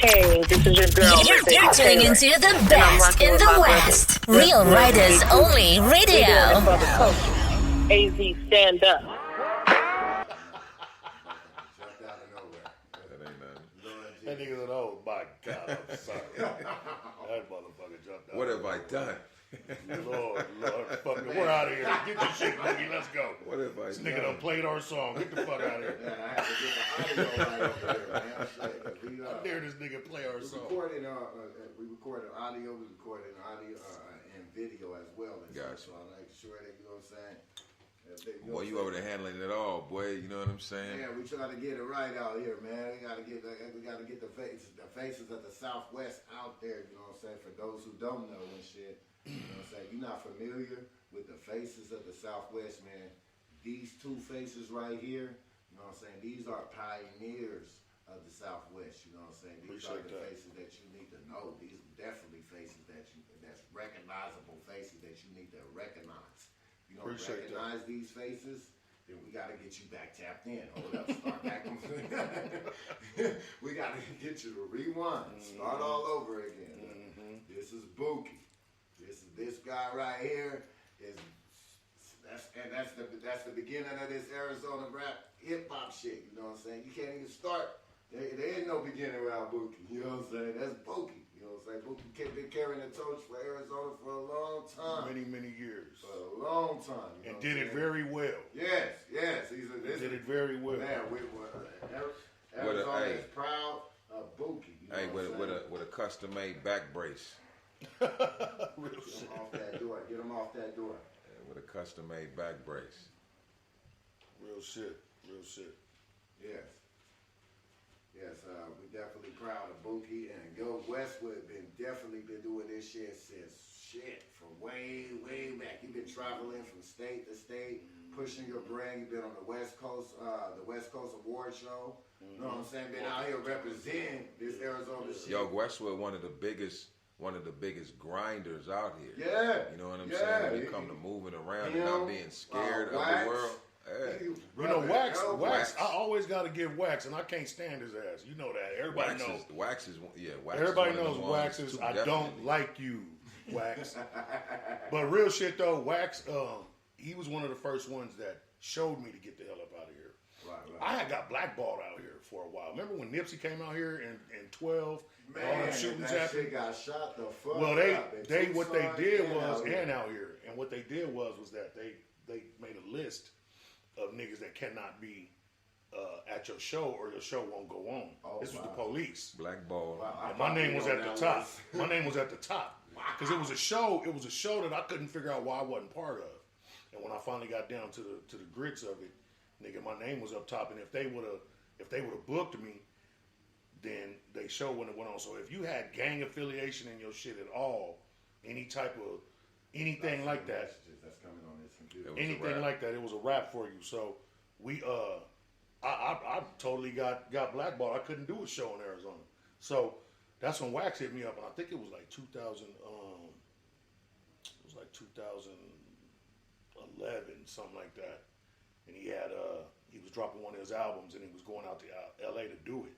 Hey, this is your girl. You're tuning into the best in the West. Real Riders Only Radio. AZ, stand up. That nigga said, oh my God, I'm sorry. That motherfucker jumped out. What have I done? Lord, fuck me. We're out of here. Get this shit, Boogie. Let's go. What have I This done? nigga done played our song. Get the fuck out of here. Man, I had to get the audio right over there, man. Shit, How dare this nigga play our song? We recorded audio, we recorded audio and video as well. Gotcha. So I make sure that, you know what I'm saying? Boy, you over there handling it all, boy. You know what I'm saying? Yeah, we try to get it right out here, man. We gotta get the faces of the Southwest out there. You know what I'm saying? For those who don't know and shit, you know what I'm saying? You're not familiar with the faces of the Southwest, man. These two faces right here, you know what I'm saying? These are pioneers of the Southwest. You know what I'm saying? These are the faces that you need to know. These are definitely faces that's recognizable faces that you need to recognize. You don't recognize these faces, then we got to get you back tapped in. Hold up, start back. We got to get you to rewind, start all over again. This is Bookie. This guy right here that's the beginning of this Arizona rap hip hop shit. You know what I'm saying? You can't even start. There ain't no beginning without Bookie. You know what I'm saying? That's Bookie. You know what I'm saying? Bookie been carrying the torch for Arizona for a long time. Many years. For a long time. And did it very well. Yes. Did it very well. Man, Arizona is proud of Bookie. You know Hey, with a custom-made back brace. Real shit. Get him off that door. Yeah, with a custom-made back brace. Real shit. Yes, we definitely proud of Bookie, and Yo Westwood definitely been doing this shit since from way back. You've been traveling from state to state, pushing your brand. You've been on the West Coast Award Show. You know what I'm saying? Been out here representing this Arizona shit. Yo, Westwood, one of the biggest grinders out here. Yeah. You know what I'm saying? When it come to moving around and not being scared of the world. Yeah. You know, Wax. I always got to give Wax, and I can't stand his ass. You know that. Everybody knows. Wax is everybody knows Wax is. I don't like you, Wax. But real shit though, Wax. He was one of the first ones that showed me to get the hell up out of here. Right. I had got blackballed out here for a while. Remember when Nipsey came out here in 12? Man, all them shootings that happened? shit got shot the fuck Well, up. what they did was out here, and what they did was that they made a list of niggas that cannot be at your show or your show won't go on. This was the police. Blackball. Wow, and my name was at the top. My name was at the top because it was a show. It was a show that I couldn't figure out why I wasn't part of. And when I finally got down to the grits of it, nigga, my name was up top. And if they would have booked me, then they show when it went on. So if you had gang affiliation in your shit at all, anything like that. That's coming on this computer. Anything like that, it was a wrap for you. So we, I totally got blackballed. I couldn't do a show in Arizona. So that's when Wax hit me up, and I think it was like 2000. It was like 2011, something like that. And he was dropping one of his albums, and he was going out to L.A. to do it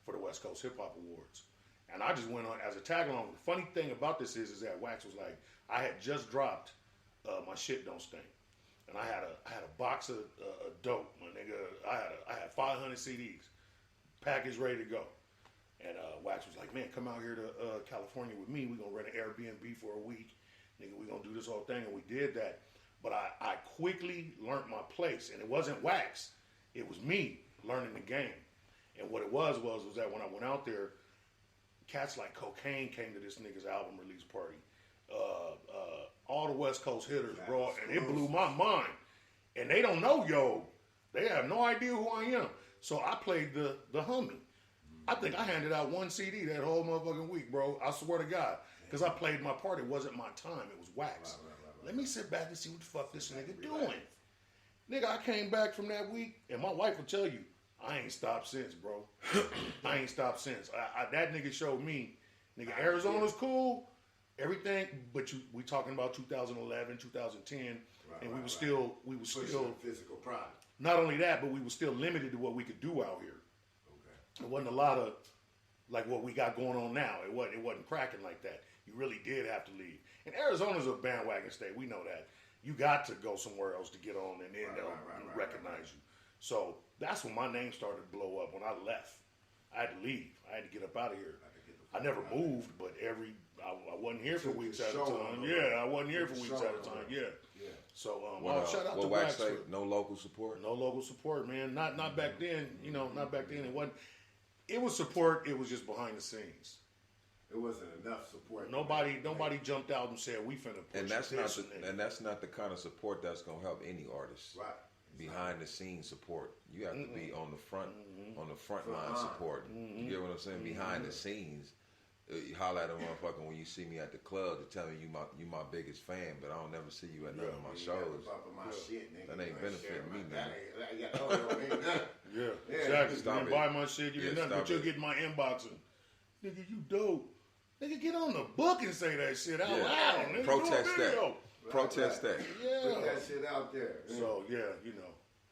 for the West Coast Hip Hop Awards. And I just went on as a tag along. The funny thing about this is that Wax was like, I had just dropped My Shit Don't Stink, and I had a box of dope, my nigga. I had 500 CDs, packaged ready to go. And Wax was like, man, come out here to California with me. We gonna rent an Airbnb for a week, nigga. We gonna do this whole thing, and we did that. But I quickly learned my place, and it wasn't Wax, it was me learning the game. And what it was that when I went out there, cats like Cocaine came to this nigga's album release party. All the West Coast hitters, bro, and it blew my mind. And they don't know, they have no idea who I am. So I played the homie. I think I handed out one CD that whole motherfucking week, bro. I swear to God. Because I played my part. It wasn't my time. It was Wax. Right. Let me sit back and see what the fuck this nigga doing. Nigga, I came back from that week, and my wife will tell you, I ain't stopped since, bro. I ain't stopped since. That nigga showed me, nigga, Arizona's cool, everything, but we talking about 2011, 2010, and we was still physical product. Not only that, but we were still limited to what we could do out here. Okay. There wasn't a lot like what we got going on now. It wasn't cracking like that. You really did have to leave. And Arizona's a bandwagon state. We know that. You got to go somewhere else to get on, and then they'll recognize you. So that's when my name started to blow up. When I left, I had to leave. I had to get up out of here. I never moved, but I wasn't here for weeks at a time. Yeah, I wasn't here for weeks at a time. Yeah. So shout out to Westwood. No local support. No local support, man. Not back then. You know, not back then. It wasn't. It was support. It was just behind the scenes. It wasn't enough support. Nobody jumped out and said we finna push and that's this that's not the kind of support that's gonna help any artist. Right. Behind the scenes support. You have to be on the front line support. You get what I'm saying? Behind the scenes. You holler at a motherfucker when you see me at the club to tell me you my biggest fan, but I don't never see you at none of my shows. That ain't benefiting me, man. Exactly. You didn't buy my shit, you did nothing, but you'll get my inbox and, nigga, you dope. Nigga, get on the book and say that shit out loud. Nigga, protest that. Protest that. Yeah. Put that shit out there. So,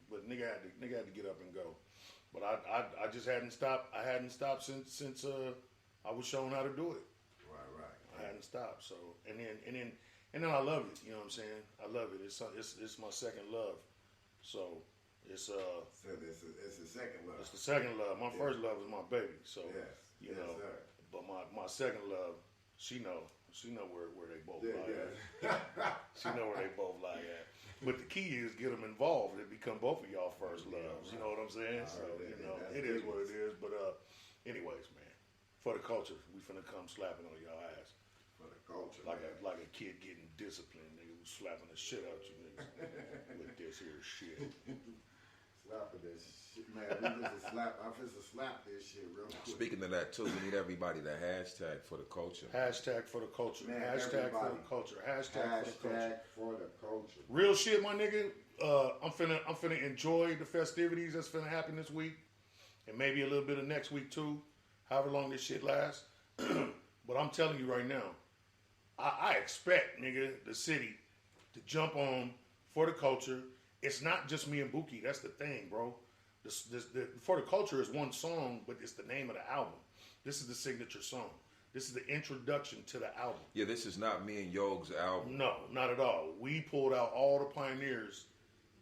but nigga had to get up and go. But I just hadn't stopped. I hadn't stopped since I was shown how to do it. Right. I hadn't stopped. So and then I love it. You know what I'm saying? I love it. It's my second love. So it's So it's the second love. It's the second love. My first love was my baby. So yes, sir. But my second love, she know where they both lie at. She know where they both lie at. But the key is get them involved. It become both of y'all first loves. You know what I'm saying? So it is what it is. But anyways, man. For the culture, we finna come slapping on y'all ass. For the culture, like a kid getting disciplined, nigga, who's slapping the shit out you niggas with this here shit. Slapping this shit, man. We just slap. I'm just slap this shit real quick. Speaking of that too, we need everybody to hashtag for the culture. Hashtag for the culture. Man, hashtag for the culture. Hashtag for the culture. Real shit, my nigga. I'm finna enjoy the festivities that's finna happen this week, and maybe a little bit of next week too. However long this shit lasts. But I'm telling you right now, I expect, nigga, the city to jump on for the culture. It's not just me and Bookie. That's the thing, bro. The For the Culture is one song, but it's the name of the album. This is the signature song. This is the introduction to the album. Yeah, this is not me and Yogg's album. No, not at all. We pulled out all the pioneers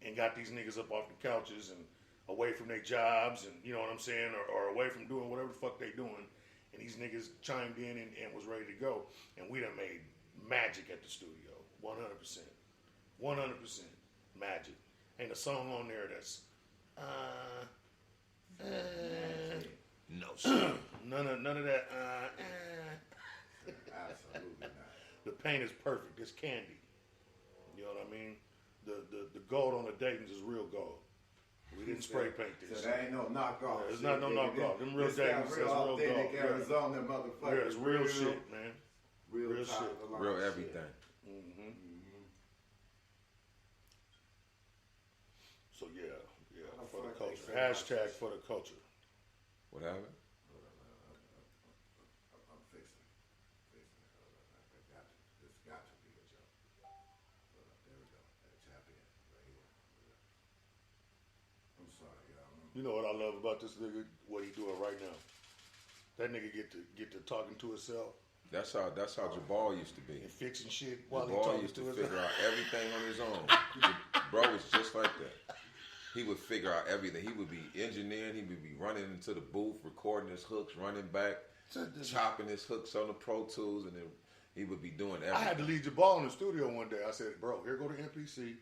and got these niggas up off the couches and away from their jobs, and you know what I'm saying, or away from doing whatever the fuck they doing, and these niggas chimed in and was ready to go, and we done made magic at the studio, 100%, 100% magic. Ain't a song on there that's no sir. none of that Absolutely not. The paint is perfect. It's candy. You know what I mean? The gold on the Dayton's is real gold. We didn't spray paint this. So that ain't no knockoff. Yeah, it's not no knockoff. Them real Dayton's says real gold. Arizona motherfucker. Yeah, it's real shit, man. Real shit. Real everything. So yeah, for the culture. Hashtag for the culture. What happened? I'm fixing. It's got to be a joke. There we go. Tap in right here. I'm sorry, y'all. You know what I love about this nigga? What he doing right now? That nigga get to talking to himself. That's how Jabal used to be. And fixing shit while he Jabal talking used to to figure himself. out everything on his own. Bro was just like that. He would figure out everything. He would be engineering. He would be running into the booth, recording his hooks, running back, chopping his hooks on the Pro Tools, and then he would be doing everything. I had to leave Jabal in the studio one day. I said, bro, here go the MPC.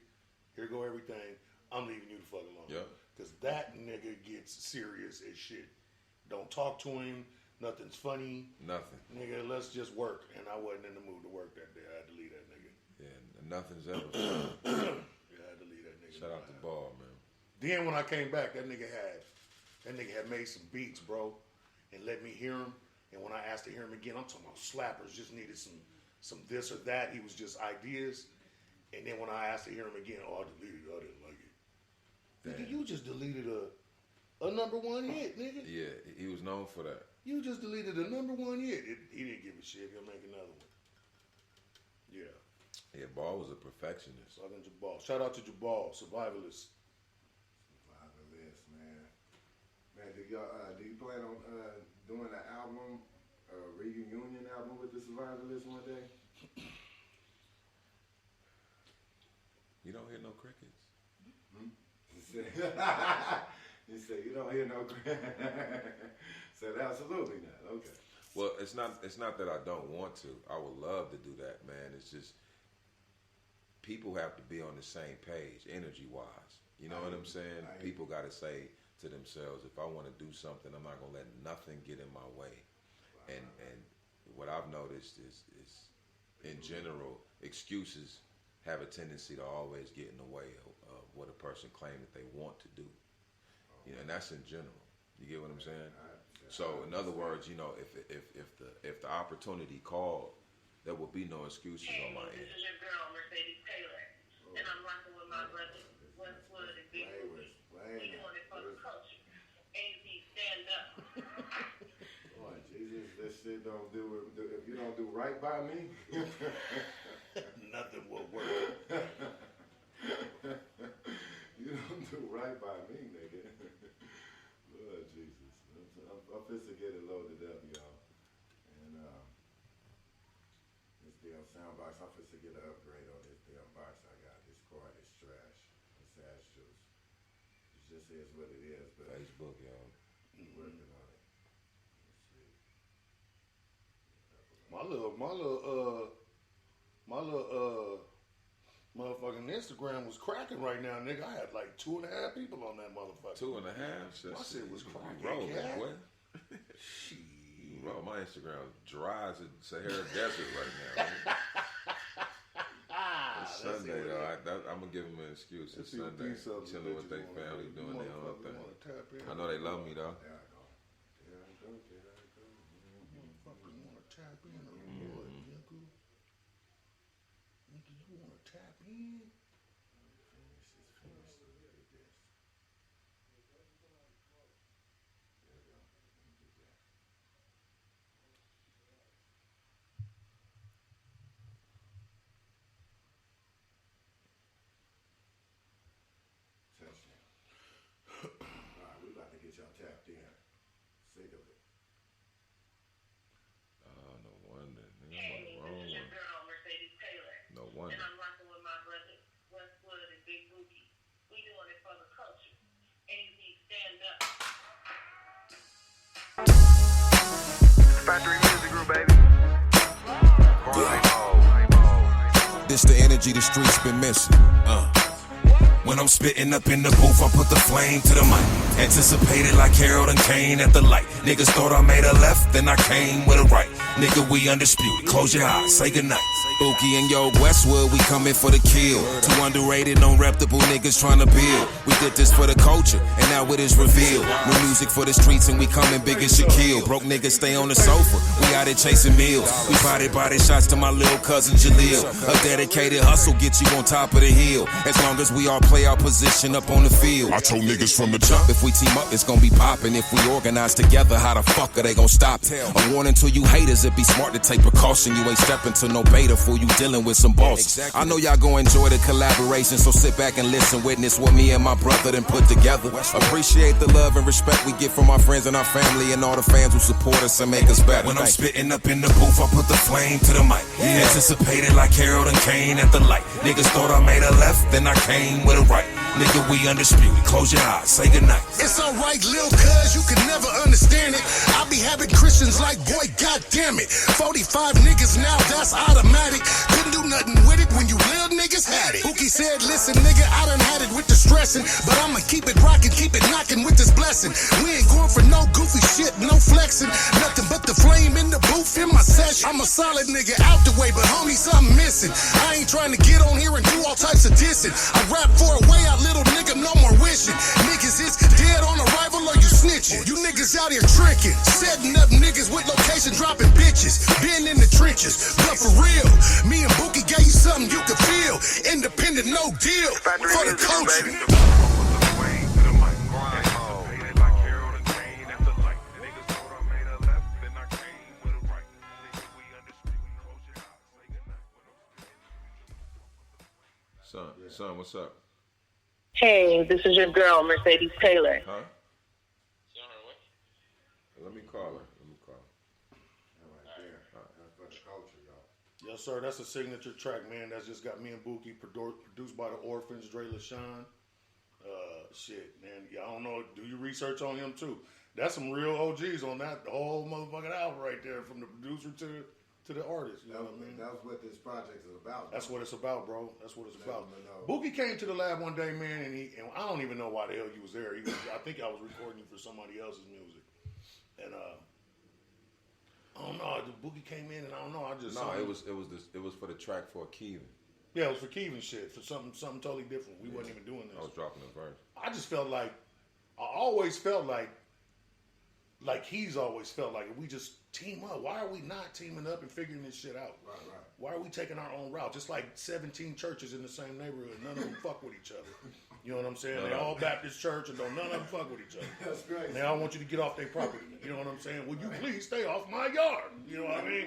Here go everything. I'm leaving you the fuck alone. Yeah. Because that nigga gets serious as shit. Don't talk to him. Nothing's funny. Nothing. Nigga, let's just work. And I wasn't in the mood to work that day. I had to leave that nigga. Yeah, nothing's ever fun. Yeah, I had to leave that nigga. Shout out to Ball, man. Then when I came back, that nigga had made some beats, bro, and let me hear him. And when I asked to hear him again, I'm talking about slappers, just needed some this or that. He was just ideas. And then when I asked to hear him again, I deleted it. I didn't like it. Nigga, you just deleted a number one hit, nigga. Yeah, he was known for that. You just deleted a number one hit. He didn't give a shit. He'll make another one. Yeah. Yeah, Ball was a perfectionist. Southern Jabal. Shout out to Jabal, survivalist. Survivalist, man. Man, do you plan on doing an album, a reunion album with the Survivalists one day? You don't hear no crickets. You say you don't hear no crickets. Said absolutely not. Okay. Well, it's not that I don't want to. I would love to do that, man. It's just people have to be on the same page, energy-wise. You know what I'm saying? People got to say to themselves, if I want to do something, I'm not gonna let nothing get in my way. And what I've noticed is in general, excuses have a tendency to always get in the way of what a person claims that they want to do. You know, and that's in general. You get what I'm saying? So, in other words, you know, if the opportunity called, there will be no excuses on my end. This is your girl, Mercedes Taylor, and I'm rocking with my brothers, Westwood and Big Bookie. We doing it for the culture. AZ, stand up. Boy, Jesus, this shit don't do it. If you don't do right by me, Nothing will work. you don't do right by me, nigga. Lord Jesus. I'm fit to get it loaded up, y'all. And this damn sound box, I'm fit to get an upgrade on this damn box I got. This cord is trash. It's ass juice. It just is what it is, but Facebook, y'all. working on it. Let's see. My little motherfucking Instagram was cracking right now, nigga. I had like 2.5 people on that motherfucker. 2.5. My shit was cracking. Bro, cat. boy. Bro, my Instagram dry as a Sahara Desert right now. It's Sunday though. I'm gonna give them an excuse. It's Sunday, chilling with their family, doing their own thing. I know they love me though. There I go. There I go. There I go. Motherfuckers wanna tap in on nigga. Nigga, you wanna tap in? Finish this. Look at this. There we go. Let me do that. Touchdown. All right, we about to get y'all tapped in. Sick of it. No wonder. Nigga, Hey, I'm on the this is wrong your one. girl, Mercedes Taylor, No and wonder. I'm rocking with my brothers, Westwood and Big Bookie. We doing it for the culture. AZ, stand up. Factory Music Group, baby. This the energy the streets been missing. When I'm spitting up in the booth, I put the flame to the mic. Anticipated like Harold and Kane at the light. Niggas thought I made a left, then I came with a right. Nigga, we undisputed. Close your eyes, say goodnight. Bookie and yo, Westwood, we coming for the kill. Two underrated, non-reputable niggas trying to build. We did this for the culture, and now it is revealed. New music for the streets, and we coming big as Shaquille. Broke niggas stay on the sofa, we out here chasing meals. We body shots to my little cousin Jaleel. A dedicated hustle gets you on top of the hill. As long as we all play our position up on the field. I told niggas from the jump, if we team up, it's gonna be poppin'. If we organize together, how the fuck are they gonna stop it? A warning to you haters, it be smart to take precaution. You ain't stepping to no beta fool, you dealing with some bosses. I know y'all gon' enjoy the collaboration, so sit back and listen, witness what me and my brother done put together. Appreciate the love and respect we get from our friends and our family and all the fans who support us and make us better. When I'm spitting up in the booth, I put the flame to the mic. Anticipated like Harold and Kane at the light. Niggas thought I made a left, then I came with a right. Nigga, we undisputed. Close your eyes, say goodnight. It's alright, lil' cuz, you can never understand it. I be having Christians like, boy, goddamn it. 45 niggas now, that's automatic. Couldn't do nothing with it when you little niggas had it. Bookie said, listen, nigga, I done had it with the stressing, but I'ma keep it rockin', keep it knockin' with this blessing. We ain't going for no goofy shit, no flexing. Nothing but the flame in the booth in my session. I'm a solid nigga out the way, but homie, something missing. I ain't trying to get on here and do all types of dissing. I rap for a way out, little nigga, no more wishing. Niggas is dead on arrival or you snitching. You niggas out here tricking, setting up niggas with location dropping bitches. Been in the trenches, but for real, me and Bookie gave you something you could feel. Independent, no deal, Factory for the Music Group, culture. baby. Son, what's up? Hey, this is your girl, Mercedes Taylor. Huh? Let me call her. Yes, sir. That's a signature track, man. That's just got me and Bookie, produced by the Orphans, Dre LaShawn. Shit, man. Yeah, I don't know. Do your research on him too. That's some real OGs on that whole motherfucking album right there, from the producer to the artist. You know what I mean? That's what this project is about. That's what it's about, bro. That's what it's about. No. Bookie came to the lab one day, man, and I don't even know why the hell he was there. I think I was recording for somebody else's music, and I don't know. Bookie came in, and I don't know. It was for the track for Kevin. Yeah, it was for Kevin shit, for something totally different. We wasn't even doing this. I was dropping a verse. I just felt like, I always felt like he's always felt like, if we just team up, why are we not teaming up and figuring this shit out? Right. Why are we taking our own route? Just like 17 churches in the same neighborhood, none of them fuck with each other. You know what I'm saying? They all Baptist church, and none of them fuck with each other. That's great. And they all want you to get off their property. You know what I'm saying? Will you please stay off my yard? You know what I mean?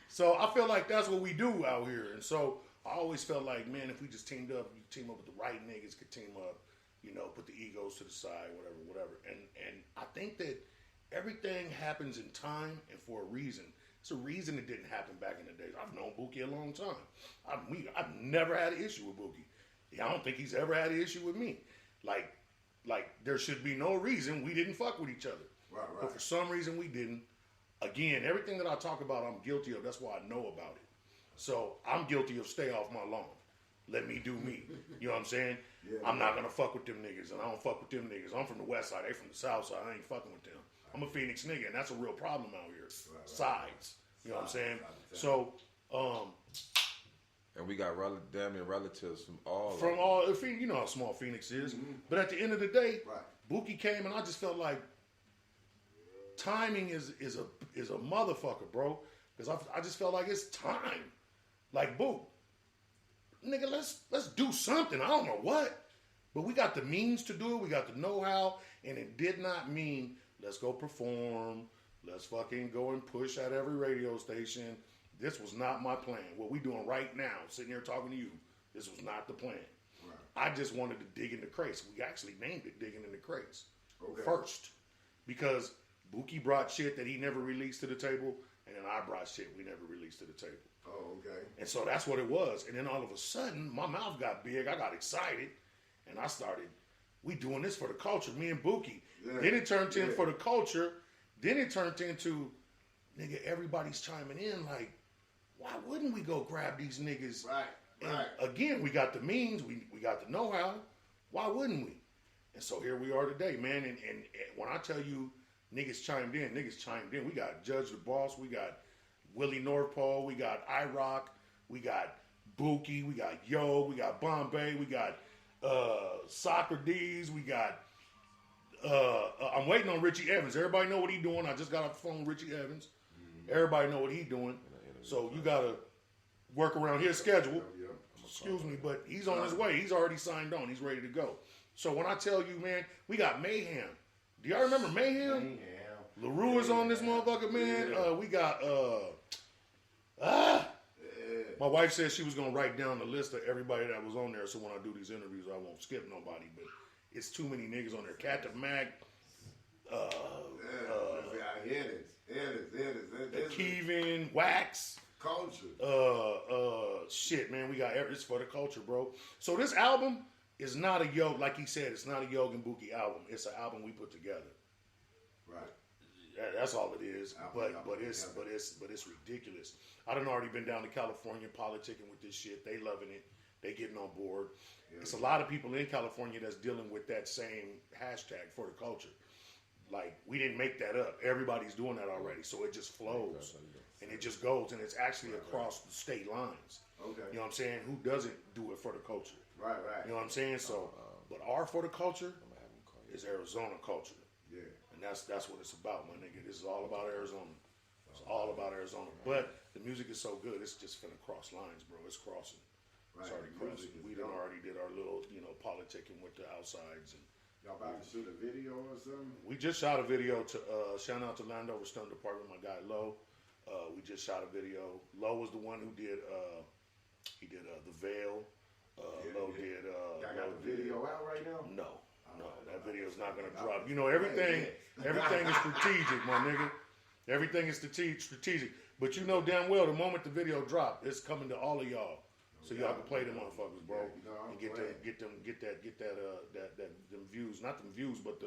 So I feel like that's what we do out here. And so I always felt like, man, if we just teamed up, you team up with the right niggas, could team up, you know, put the egos to the side, whatever. And I think that everything happens in time and for a reason. It's a reason it didn't happen back in the days. I've known Bookie a long time. I've never had an issue with Bookie. I don't think he's ever had an issue with me. Like there should be no reason we didn't fuck with each other. Right. But for some reason we didn't. Again, everything that I talk about, I'm guilty of. That's why I know about it. So I'm guilty of stay off my lawn. Let me do me. You know what I'm saying? Yeah, I'm not going to fuck with them niggas, and I don't fuck with them niggas. I'm from the west side. They from the south side. I ain't fucking with them. I'm a Phoenix nigga, and that's a real problem out here. Right. Sides. You know what I'm saying? So, and we got damn near relatives from all. You know how small Phoenix is. Mm-hmm. But at the end of the day, Bookie came, and I just felt like timing is a motherfucker, bro. Because I just felt like it's time. Like, boo, nigga, let's do something. I don't know what, but we got the means to do it. We got the know-how, and it did not mean let's go perform. Let's fucking go and push at every radio station. This was not my plan. What we doing right now, sitting here talking to you, this was not the plan. Right. I just wanted to dig in the crates. We actually named it Digging in the Crates first, because Bookie brought shit that he never released to the table, and then I brought shit we never released to the table. Oh, okay. And so that's what it was. And then all of a sudden, my mouth got big. I got excited, and I started, we doing this for the culture, me and Bookie. Yeah. Then it turned into for the culture. Then it turned into, nigga, everybody's chiming in like, why wouldn't we go grab these niggas? Right. Again, we got the means, we got the know-how. Why wouldn't we? And so here we are today, man. And when I tell you niggas chimed in. We got Judge the Boss. We got Willie North Pole. We got iRock. We got Bookie. We got Yo. We got Bombay. We got Socrates. We got I'm waiting on Richie Evans. Everybody know what he doing. I just got off the phone with Richie Evans. Everybody know what he doing. So you got to work around his schedule. Excuse me, but he's on his way. He's already signed on. He's ready to go. So when I tell you, man, we got Mayhem. Do y'all remember Mayhem? LaRue is on this motherfucker, man. We got my wife said she was gonna write down the list of everybody that was on there, so when I do these interviews, I won't skip nobody. But it's too many niggas on there. Captain Mac, Kevin, Wax, culture. Shit, man, we got it's for the culture, bro. So this album is not a Yo, like he said, it's not a Yo and Bookie album. It's an album we put together. Right. That's all it is. But it's ridiculous. I done already been down to California politicking with this shit. They loving it. They getting on board. Yeah, it's a lot of people in California that's dealing with that same hashtag for the culture. Like, we didn't make that up. Everybody's doing that already. So it just flows. And it just goes. And it's actually across the state lines. Okay. You know what I'm saying? Who doesn't do it for the culture? Right. You know what I'm saying? So, but our for the culture is Arizona culture. Yeah. And that's what it's about, my nigga. This is all about Arizona. It's all about Arizona. But the music is so good, it's just finna cross lines, bro. It's crossing. It's already crossing. We done already did our little, politicking with the outsides. And y'all about to shoot a video or something? We just shot a video to, shout out to Landover Stunt Department, my guy Lo. We just shot a video. Lo was the one who did, he did The Veil. Lo did, y'all got the video out right now? No, that video's not gonna drop. Everything is strategic, my nigga. Everything is strategic. But you know damn well the moment the video drop, it's coming to all of y'all. So y'all can play them motherfuckers, bro. And get them views. Not them views, but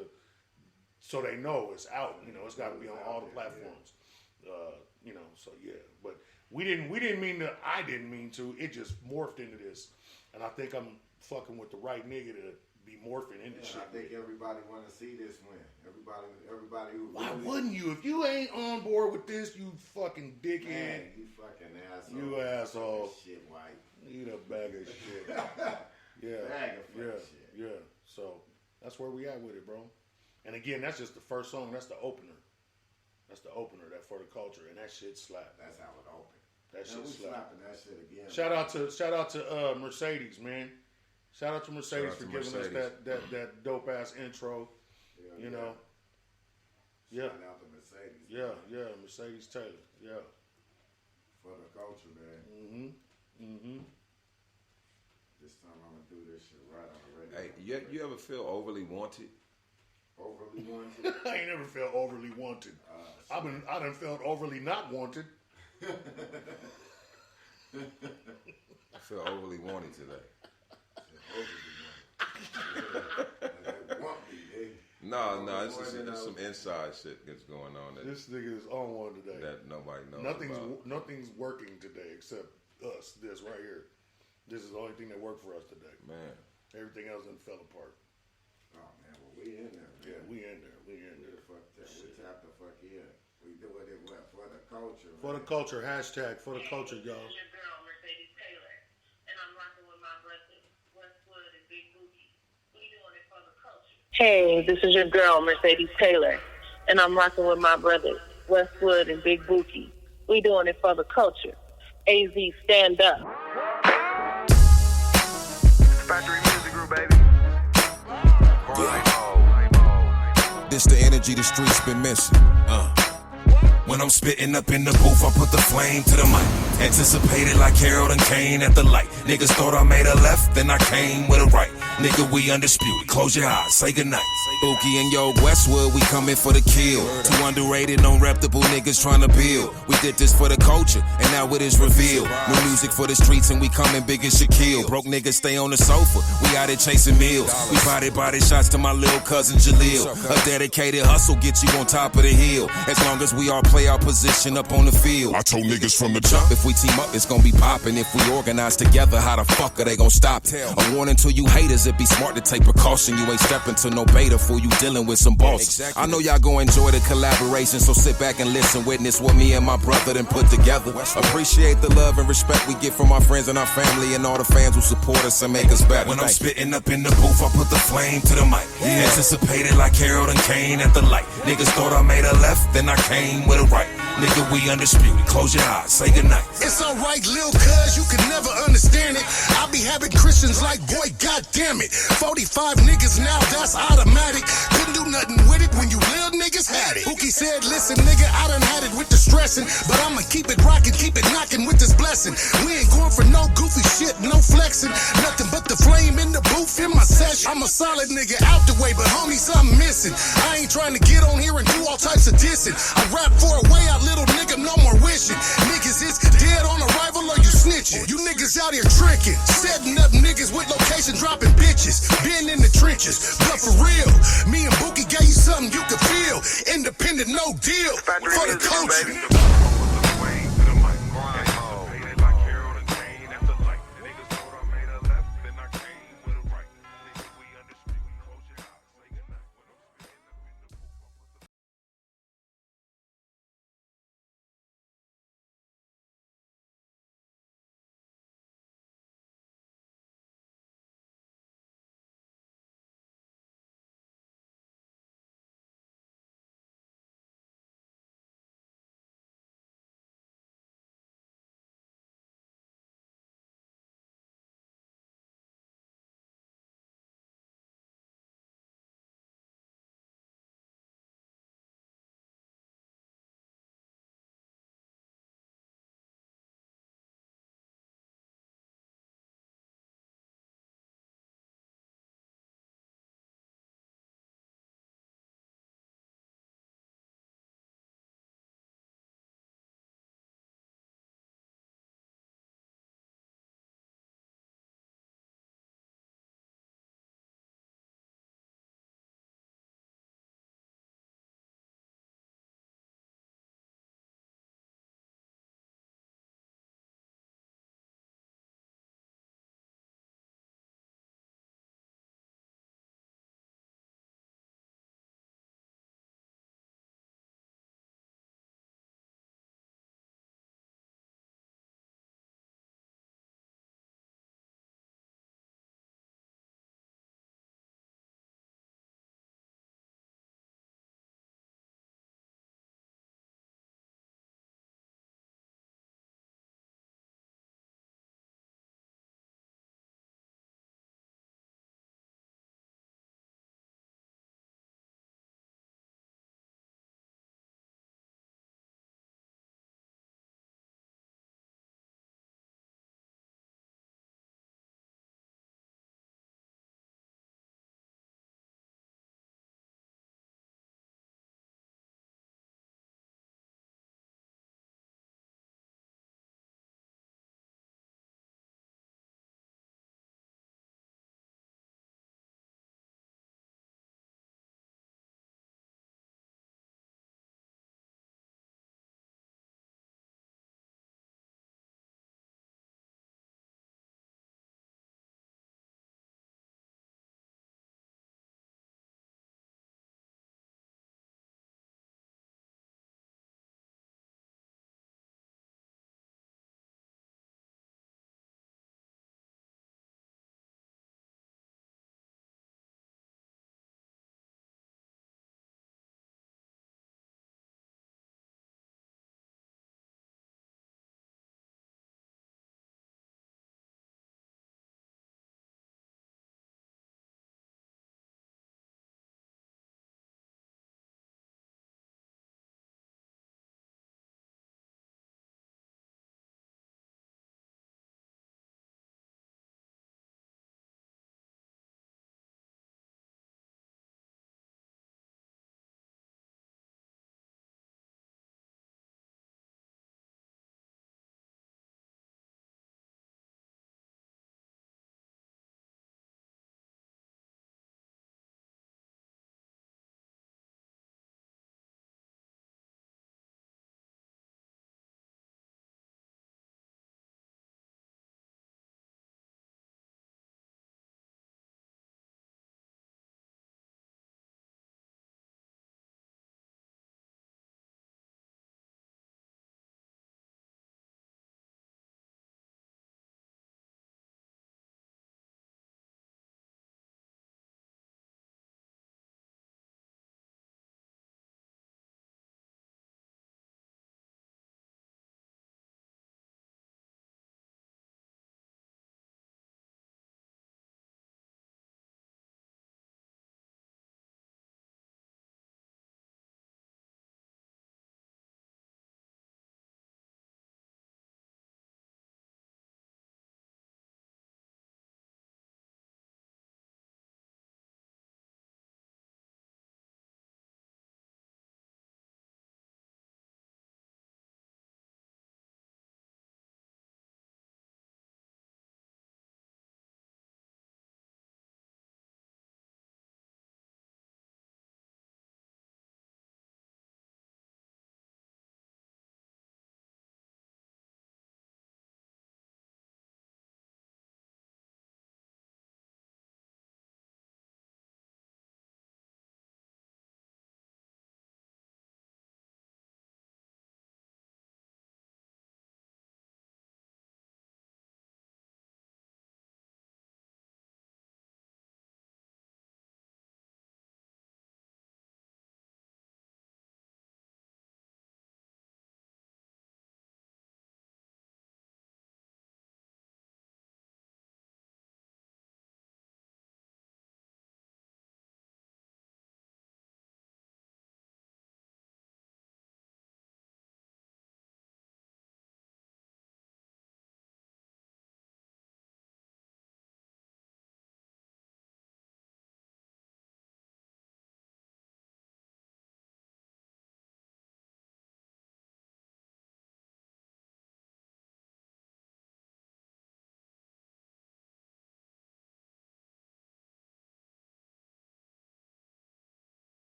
so they know it's out. You know, it's got to be on all the platforms. You know, so yeah. But we didn't mean to. I didn't mean to. It just morphed into this, and I think I'm fucking with the right nigga to be morphing into shit. I think everybody want to see this win. Everybody who. Why wouldn't you? If you ain't on board with this, you fucking dickhead. Man, you fucking asshole. You asshole. Shit white. Eat a bag of shit. Yeah. Bag of shit. Yeah. So that's where we at with it, bro. And again, that's just the first song. That's the opener. That's the opener. That For the Culture, and that shit slap. That's how it opened. That shit slap. Slapping that shit again. Shout out to Mercedes, man. Shout out to Mercedes for giving us that dope ass intro. You know. Yeah. Shout out to Mercedes. Yeah. Mercedes Taylor. Yeah. For the Culture, man. This time I'm gonna do this shit right on the radio. Hey, you ever feel overly wanted? Overly wanted? I ain't never felt overly wanted. I done felt overly not wanted. I feel overly wanted today. No, it's some inside shit that's going on. This nigga is on one today. That nobody knows Nothing's working today except us. This right here. This is the only thing that worked for us today. Man. Everything else done fell apart. Oh man, well we in there. Man. Yeah, we in there. We tap the fuck in. We doing it for the culture. For the culture. Hashtag for the culture, y'all. This is your girl, Mercedes Taylor, and I'm rocking with my brothers, Westwood and Big Bookie. We doing it for the culture. Hey, this is your girl, Mercedes Taylor, and I'm rocking with my brothers, Westwood and Big Bookie. We doing it for the culture. AZ, stand up. Factory Music Group, baby. This the energy the streets been missing. When I'm spitting up in the booth, I put the flame to the mic. Anticipated like Harold and Kane at the light. Niggas thought I made a left, then I came with a right. Nigga, we undisputed. Close your eyes, say goodnight. Bookie and yo Westwood, we coming for the kill. Two underrated, non-reputable niggas trying to build. We did this for the culture, and now it is revealed. New music for the streets, and we coming big as Shaquille. Broke niggas stay on the sofa, we out here chasing meals. We body shots to my little cousin Jaleel. A dedicated hustle get you on top of the hill. As long as we all play our position up on the field. I told niggas from the jump, if we team up, it's gonna be poppin'. If we organize together, how the fuck are they gonna stop it? A warning to you haters, it be smart to take precaution. You ain't stepping to no beta for you dealing with some bosses. I know y'all gonna enjoy the collaboration, so sit back and listen, witness what me and my brother done put together. Appreciate the love and respect we get from our friends and our family and all the fans who support us and make us better. When I'm spitting up in the booth, I put the flame to the mic. Anticipated like Harold and Kane at the light. Niggas thought I made a left, then I came with a right. Nigga, we undisputed. Close your eyes, say goodnight. It's alright, lil' cuz, you can never understand it. I be having Christians like, boy, goddamn it. 45 niggas now, that's automatic. Couldn't do nothing with it when you little niggas had it. Bookie said, listen, nigga, I done had it with the stressing, but I'ma keep it rockin', keep it knockin' with this blessing. We ain't going for no goofy shit, no flexing. Nothing but the flame in the booth in my session. I'm a solid nigga out the way, but homie, something missing. I ain't trying to get on here and do all types of dissing. I rap for a way out, little nigga, no more wishing. Niggas is dead on arrival or you snitching. You niggas out here tricking, setting up niggas with location, dropping bitches. Been in the trenches, but for real, me and Bookie gave you something you could feel. Independent, no deal, for the culture.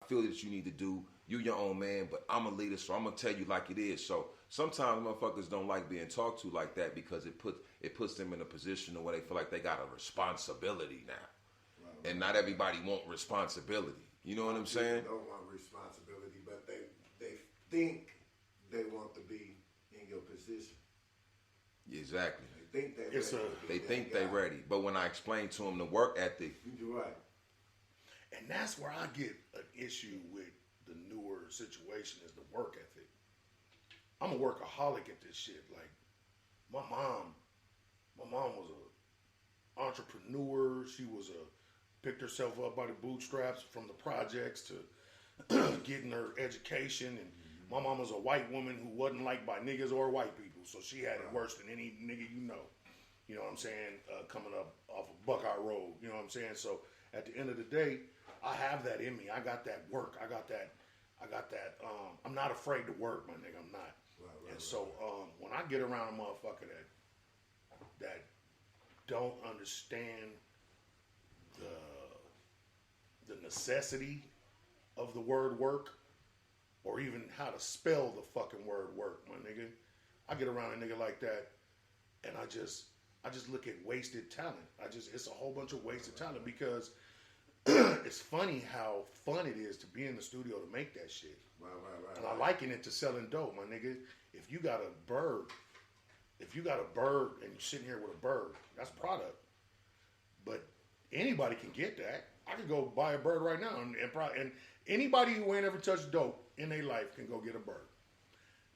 feel that you need to do. You your own man, but I'm a leader, so I'm gonna tell you like it is. So sometimes motherfuckers don't like being talked to like that because it puts them in a position where they feel like they got a responsibility now, right. And not everybody want responsibility. You know what I'm saying? Don't want responsibility, but they think they want to be in your position. Exactly. They think they're ready. But when I explain to them the work ethic, you're right. And that's where I get an issue with the newer situation is the work ethic. I'm a workaholic at this shit. Like my mom was a entrepreneur. She was picked herself up by the bootstraps from the projects to getting her education. And my mom was a white woman who wasn't liked by niggas or white people. So she had it worse than any nigga you know. You know what I'm saying? Coming up off of Buckeye Road. You know what I'm saying? So at the end of the day, I have that in me. I got that work. I got that. I'm not afraid to work, my nigga. I'm not. Right, so when I get around a motherfucker that don't understand the necessity of the word work, or even how to spell the fucking word work, my nigga, I get around a nigga like that, and I just look at wasted talent. It's a whole bunch of wasted talent because. It's funny how fun it is to be in the studio to make that shit. Right. And I liken it to selling dope, my nigga. If you got a bird and you're sitting here with a bird, that's product. But anybody can get that. I could go buy a bird right now, and anybody who ain't ever touched dope in their life can go get a bird.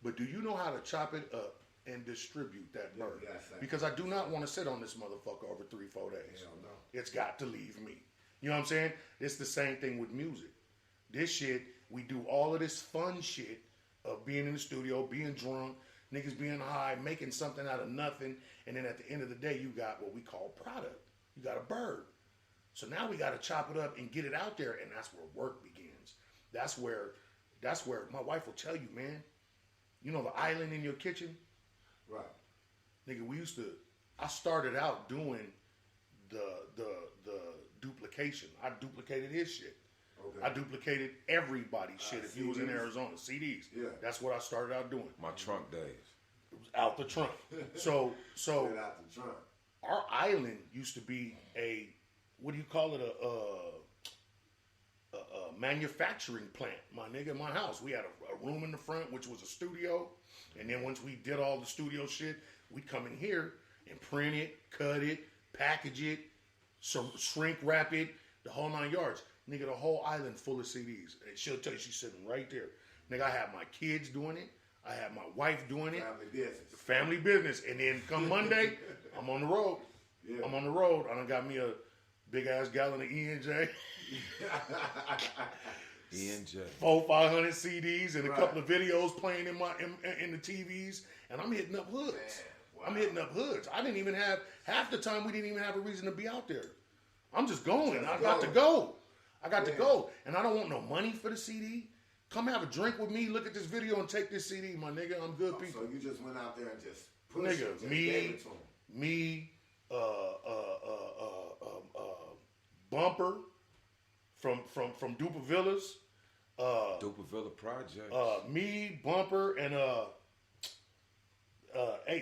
But do you know how to chop it up and distribute that bird? Because I do not want to sit on this motherfucker over 3-4 days. Hell no. It's got to leave me. You know what I'm saying? It's the same thing with music. This shit, we do all of this fun shit of being in the studio, being drunk, niggas being high, making something out of nothing, and then at the end of the day, you got what we call product. You got a bird. So now we got to chop it up and get it out there, and that's where work begins. That's where my wife will tell you, man, you know the island in your kitchen? Right. Nigga, I started out doing the duplication. I duplicated his shit. Okay. I duplicated everybody's shit. If you was in Arizona, CDs. Yeah. That's what I started out doing. My trunk days. It was out the trunk. So out the trunk. Our island used to be a, what do you call it? A manufacturing plant, my nigga. In my house, we had a room in the front, which was a studio, and then once we did all the studio shit, we'd come in here and print it, cut it, package it, shrink wrap it, the whole 9 yards. Nigga, the whole island full of CDs. And she'll tell you she's sitting right there. Nigga, I have my kids doing it. I have my wife doing it. Family business. And then come Monday, I'm on the road. Yeah. I'm on the road. I done got me a big ass gallon of E&J. E&J. 400-500 CDs and a couple of videos playing in the TVs. And I'm hitting up hoods. Man. Wow. I'm hitting up hoods. I didn't even have, half the time we didn't even have a reason to be out there. I'm just going. I got to go. And I don't want no money for the CD. Come have a drink with me, look at this video, and take this CD, my nigga. I'm good people. So you just went out there and just pushed it, just gave it to me, Bumper from Dupa Villas. Dupa Villa Project. Me, Bumper, and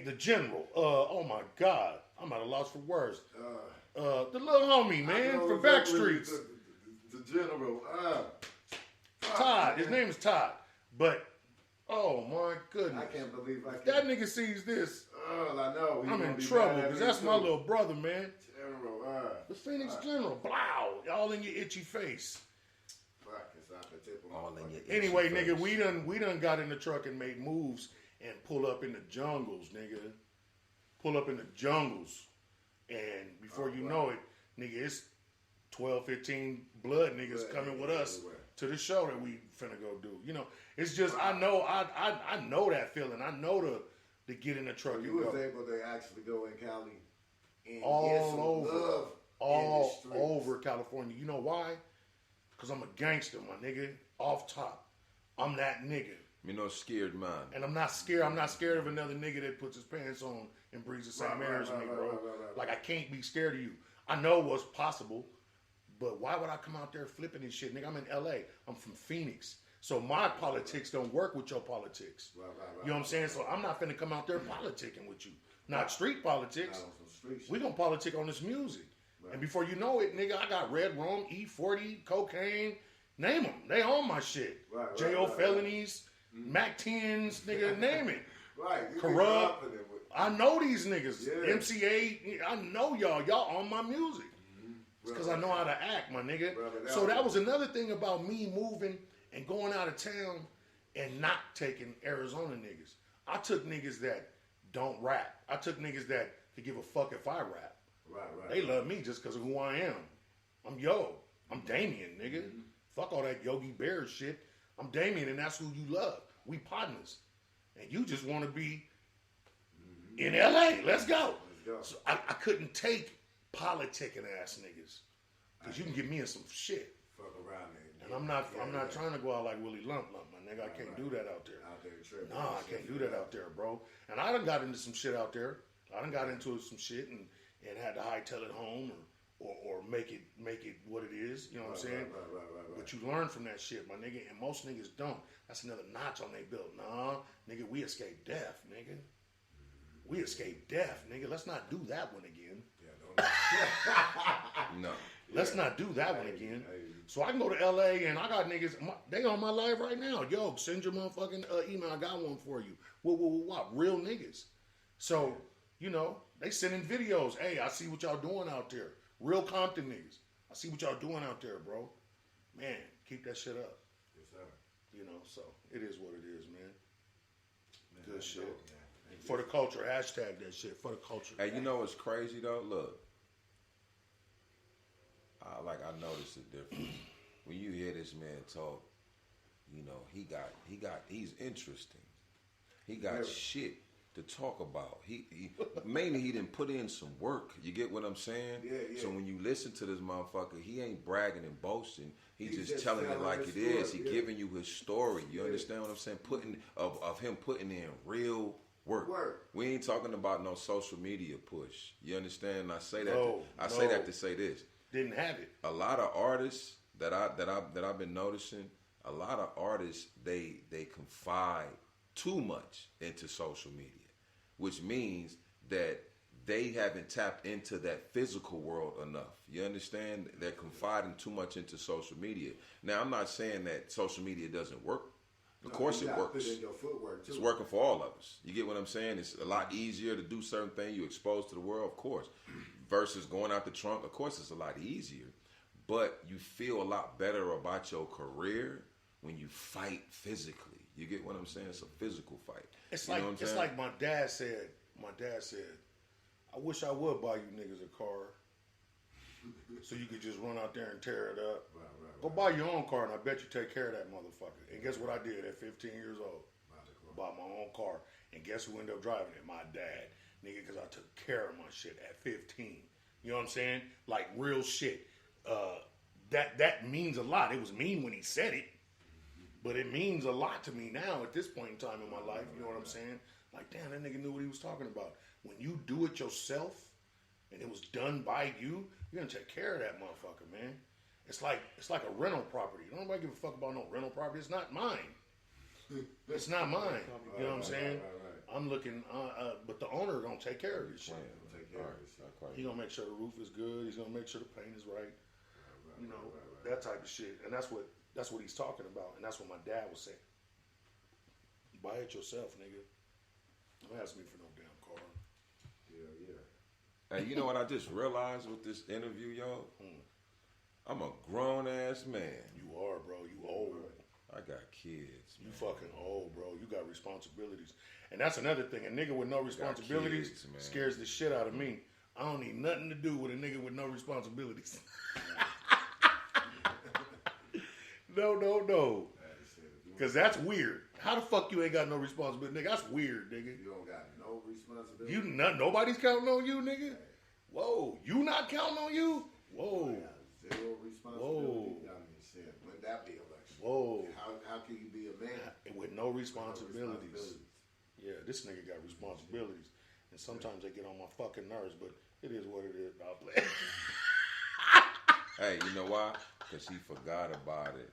the General. Oh my God, I'm at a loss for words. The little homie, man, from Backstreets. The General. Todd. His name is Todd. But, oh my goodness. I can't believe that nigga sees this. Oh, I know. I'm in trouble because that's my little brother, man. General. The Phoenix General. Blow. All in your itchy face. Fuck, it's off the tip of my all in your Anyway, nigga, we done got in the truck and made moves and pull up in the jungles, nigga. Pull up in the jungles. And before you know it, nigga, it's 12, 15 blood niggas coming with us to the show that we finna go do. You know, it's just, I know that feeling. I know to get in the truck and go. You was able to actually go in Cali and all over California. You know why? Because I'm a gangster, my nigga. Off top. I'm that nigga. You know, scared man. And I'm not scared. I'm not scared of another nigga that puts his pants on and breathes the same air as me, bro. Like, I can't be scared of you. I know what's possible, But why would I come out there flipping and shit? Nigga, I'm in LA. I'm from Phoenix. So my politics don't work with your politics. Right. You know what I'm saying? So I'm not finna come out there politicking with you. Not street politics. Not on some street shit. We gonna politic on this music. Right. And before you know it, nigga, I got Red Rum, E40, cocaine, name them. They own my shit. Right, J.O. right. Felonies, Mac 10s, nigga, name it. Right. You Corrupt. been confident with- I know these niggas. Yeah. MCA, I know y'all. Y'all on my music. It's because I know how to act, my nigga. Brother, So that was another thing about me moving and going out of town and not taking Arizona niggas. I took niggas that don't rap. I took niggas that could give a fuck if I rap. Right. They love me just because of who I am. I'm I'm Damien, nigga. Fuck all that Yogi Bear shit. I'm Damien, and that's who you love. We partners. And you just want to be in LA. Let's go. So I couldn't take politicking ass niggas. Because you can get me in some shit. Fuck around there. And I'm not trying to go out like Willie Lump, my nigga. I can't do that out there. Out there tripping. Nah, I can't do that out there, bro. And I done got into some shit out there. I done got into some shit and had to hightail it home or make it what it is. You know what I'm saying? Right. But you learn from that shit, my nigga. And most niggas don't. That's another notch on their belt. Nah, nigga, we escaped death, nigga. We escaped death, nigga. Let's not do that one again. No. Let's not do that one again. So I can go to LA and I got niggas, they on my live right now. Yo, send your motherfucking email. I got one for you. What? Real niggas. So, you know, they sending videos. Hey, I see what y'all doing out there. Real Compton niggas. I see what y'all doing out there, bro. Man, keep that shit up. Yes, sir. You know, so it is what it is, man. Good shit. Dope, man. For the culture. Hashtag that shit. For the culture. Hey, you know what's crazy though? Look, I noticed the difference when you hear this man talk. You know, he's interesting. He got shit to talk about. He mainly he didn't put in some work. You get what I'm saying? Yeah. So when you listen to this motherfucker, he ain't bragging and boasting. He's just just telling it telling like his it is. story, He yeah. giving you his story. You understand what I'm saying? Of him putting in real work. We ain't talking about no social media push. You understand? I say that. I say that to say this. Didn't have it. A lot of artists that I've been noticing, a lot of artists they confide too much into social media, which means that they haven't tapped into that physical world enough. You understand? They're confiding too much into social media. Now, I'm not saying that social media doesn't work. Of course it works. Put in your footwork too. It's working for all of us. You get what I'm saying? It's a lot easier to do certain things. You're exposed to the world, of course. Versus going out the trunk, of course, it's a lot easier. But you feel a lot better about your career when you fight physically. You get what I'm saying? It's a physical fight. It's You know like what I'm it's saying? like my dad said. My dad said, "I wish I would buy you niggas a car, so you could just run out there and tear it up. Go buy your own car, and I bet you take care of that motherfucker." And guess what I did at 15 years old? Bought my own car, and guess who ended up driving it? My dad, nigga, because I took care of my shit at 15. You know what I'm saying? Like real shit. That means a lot. It was mean when he said it, but it means a lot to me now at this point in time in my life. You know what I'm saying? Like, damn, that nigga knew what he was talking about. When you do it yourself, and it was done by you, you're gonna take care of that motherfucker, man. It's like a rental property. Don't nobody give a fuck about no rental property. It's not mine. It's not mine. You know what I'm saying? I'm looking, but the owner gonna take care of this shit. He gonna make sure the roof is good. He's gonna make sure the paint is right. You know, that type of shit. And that's what he's talking about. And that's what my dad was saying. Buy it yourself, nigga. Don't ask me for no damn car. Yeah. Hey, you know what I just realized with this interview, y'all? I'm a grown ass man. You are, bro. You old. I got kids. You fucking old, bro. You got responsibilities. And that's another thing. A nigga with no responsibilities kids, man. scares the shit out of me. I don't need nothing to do with a nigga with no responsibilities. No. Because that's weird. How the fuck you ain't got no responsibility? Nigga, that's weird, nigga. You don't got no responsibility. Nobody's counting on you, nigga? Whoa. You not counting on you? Whoa. I got zero responsibility. I mean, shit. Wouldn't that be election? Whoa. How can you be a man with no responsibilities? Yeah, this nigga got responsibilities. And sometimes they get on my fucking nerves, but it is what it is. I'll play. Hey, you know why? Because he forgot about it.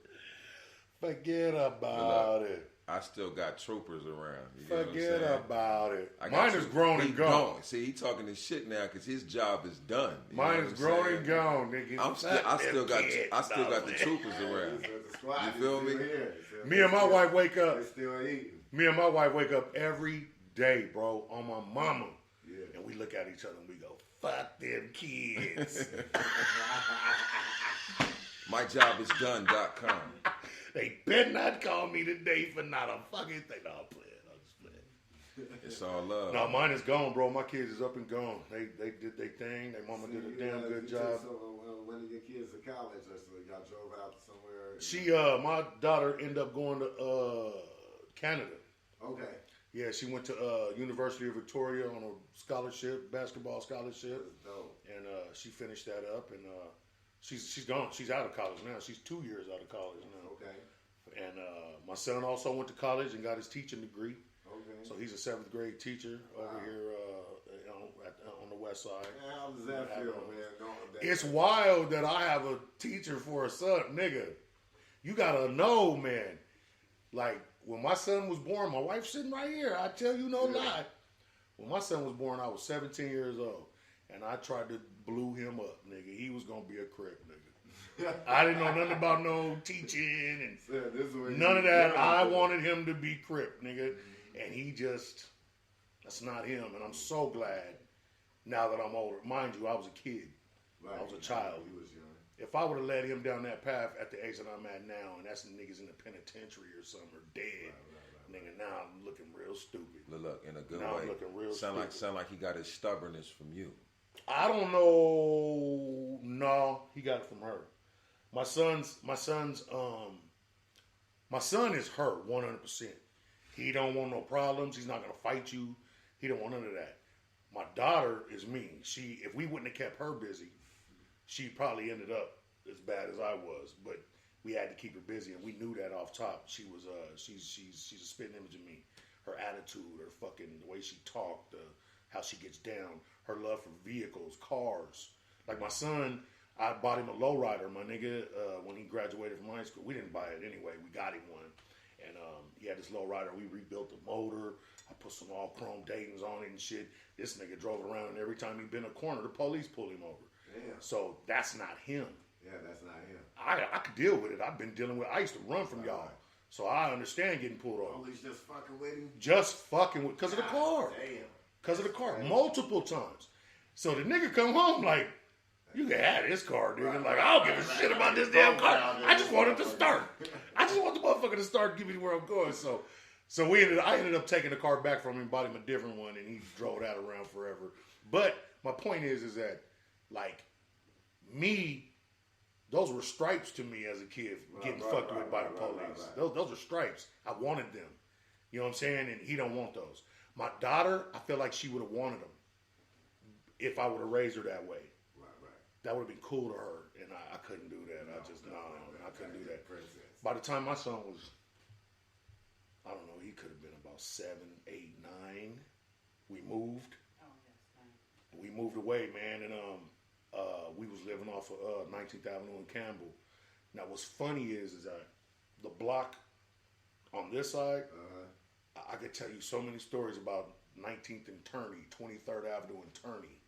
Forget about it. I still got troopers around. You get Forget what I'm saying? about it. I got Mine is grown and gone. See, he talking this shit now because his job is done. You know Mine what is I'm grown saying? and gone, nigga. I still got the troopers around. You feel me? Me and my wife wake up. They still eating. Me and my wife wake up every day, bro, on my mama. Yeah. And we look at each other and we go, fuck them kids. MyJobIsDone.com. They better not call me today for not a fucking thing. No, I'm playing. I'm just playing. It's all love. No, mine is gone, bro. My kids is up and gone. They did their thing. Their mama did a damn good job. When did your kids to college or so y'all drove out somewhere? She, my daughter ended up going to Canada. Okay. Yeah, she went to University of Victoria on a scholarship, basketball scholarship. That's dope. And she finished that up, and she's gone. She's out of college now. She's 2 years out of college now. Okay. And my son also went to college and got his teaching degree. Okay. So he's a 7th grade teacher over here on the west side. Yeah, how does that feel, man? It's wild that I have a teacher for a son, nigga. You gotta know, man. Like, when my son was born, my wife's sitting right here. I tell you no lie. When my son was born, I was 17 years old. And I tried to blew him up, nigga. He was gonna be a crip, nigga. I didn't know nothing about no teaching and none of that. I wanted him to be crip, nigga. And he just, that's not him. And I'm so glad now that I'm older. Mind you, I was a kid. Right. I was a child. He was young. If I would have led him down that path at the age that I'm at now, and that's niggas in the penitentiary or something, or dead, nigga, now I'm looking real stupid. Look, in a good Now way. I'm looking real sound stupid. like he got his stubbornness from you. I don't know. No, he got it from her. My son is her 100%. He don't want no problems. He's not gonna fight you. He don't want none of that. My daughter is me. If we wouldn't have kept her busy, she probably ended up as bad as I was. But we had to keep her busy, and we knew that off top. She was she's a spitting image of me. Her attitude, her fucking the way she talked, how she gets down, her love for vehicles, cars. Like my son, I bought him a lowrider, my nigga, when he graduated from high school. We didn't buy it anyway. We got him one. And he had this lowrider. We rebuilt the motor. I put some all chrome Daytons on it and shit. This nigga drove it around, and every time he been in a corner, the police pulled him over. Damn. So that's not him. Yeah, that's not him. I could deal with it. I've been dealing with it. I used to run from y'all. So I understand getting pulled over. Police just fucking with him? Just fucking with, because of the car. Damn. Because of the car. Multiple times. So the nigga come home like, you can have this car, nigga. Like, I don't give a shit about this damn car. I just want it to start. I just want the motherfucker to start, give me where I'm going. So I ended up taking the car back from him, bought him a different one, and he drove that around forever. But my point is that, like, me, those were stripes to me as a kid, getting fucked with by the police. Those are stripes. I wanted them. You know what I'm saying? And he don't want those. My daughter, I feel like she would have wanted them if I would have raised her that way. That would have been cool to her, and I couldn't do that. I couldn't do that. By the time my son was, I don't know, he could have been about 7, 8, 9. We moved. We moved away, man, and we was living off of 19th Avenue in Campbell. Now, what's funny is that the block on this side, I could tell you so many stories about 19th and Turney, 23rd Avenue and Turney.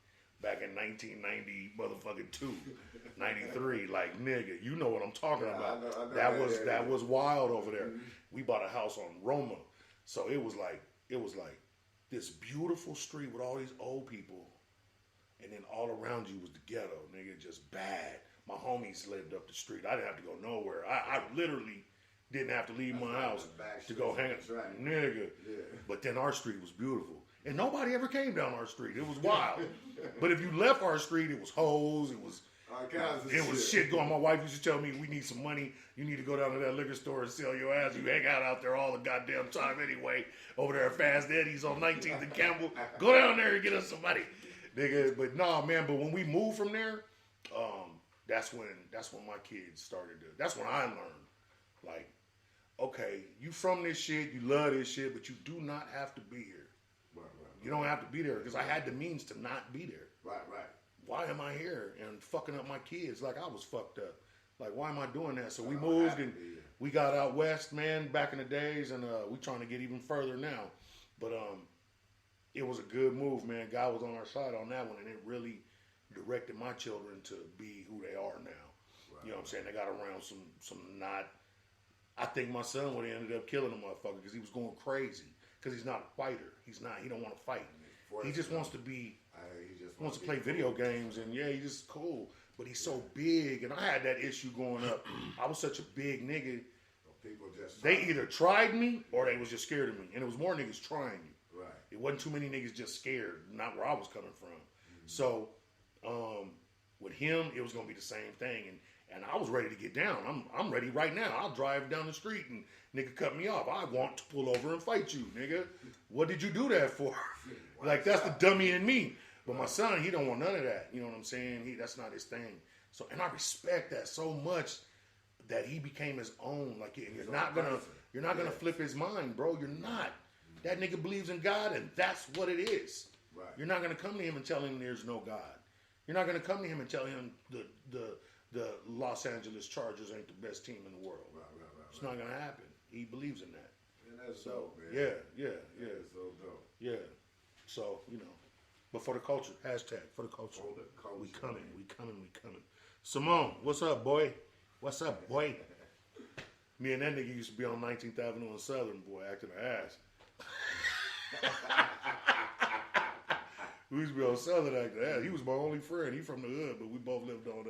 Back in 1990, motherfucking 93, like nigga, you know what I'm talking about. I know that was wild over there. We bought a house on Roma, so it was like this beautiful street with all these old people, and then all around you was the ghetto, nigga, just bad. My homies lived up the street. I didn't have to go nowhere. I literally didn't have to leave my house to go hang out, nigga. Yeah. But then our street was beautiful. And nobody ever came down our street. It was wild. But if you left our street, it was hoes. It was shit going. My wife used to tell me, we need some money. You need to go down to that liquor store and sell your ass. You hang out there all the goddamn time anyway. Over there at Fast Eddie's on 19th and Campbell. Go down there and get us some money. Nigga, but nah, man. But when we moved from there, that's when my kids started to, that's when I learned. Like, okay, you from this shit, you love this shit, but you do not have to be here. You don't have to be there because I had the means to not be there. Right. why am I here and fucking up my kids like I was fucked up? Like, why am I doing that? So we moved and we got out west, man, back in the days, and we trying to get even further now. But it was a good move, man. God was on our side on that one, and it really directed my children to be who they are now. Right. You know what I'm saying? They got around some not. I think my son would have ended up killing a motherfucker because he was going crazy. Because he's not a fighter. He's not. He don't want to fight. He just wants to be. He wants to play video games, and yeah, he's just cool. But he's so big, and I had that issue growing up. I was such a big nigga. People just they either tried me or they was just scared of me, and it was more niggas trying you. Right. It wasn't too many niggas just scared. Not where I was coming from. Mm-hmm. So with him, it was gonna be the same thing, and I was ready to get down. I'm ready right now. I'll drive down the street and nigga cut me off. I want to pull over and fight you, nigga. What did you do that for? Like, that's the dummy in me. But my son, he don't want none of that. You know what I'm saying? That's not his thing. So, and I respect that so much that he became his own. Like, you're not gonna flip his mind, bro. You're not. That nigga believes in God, and that's what it is. Right. You're not gonna come to him and tell him there's no God. You're not gonna come to him and tell him the Los Angeles Chargers ain't the best team in the world. Right. It's not gonna happen. He believes in that. And that's dope, man. Yeah. That's so dope. Yeah. So, but for the culture, hashtag for the culture. We coming. Simone, what's up, boy? What's up, boy? Me and that nigga used to be on 19th Avenue and Southern, boy, acting an ass. We used to be on Southern acting an ass. He was my only friend. He from the hood, but we both lived on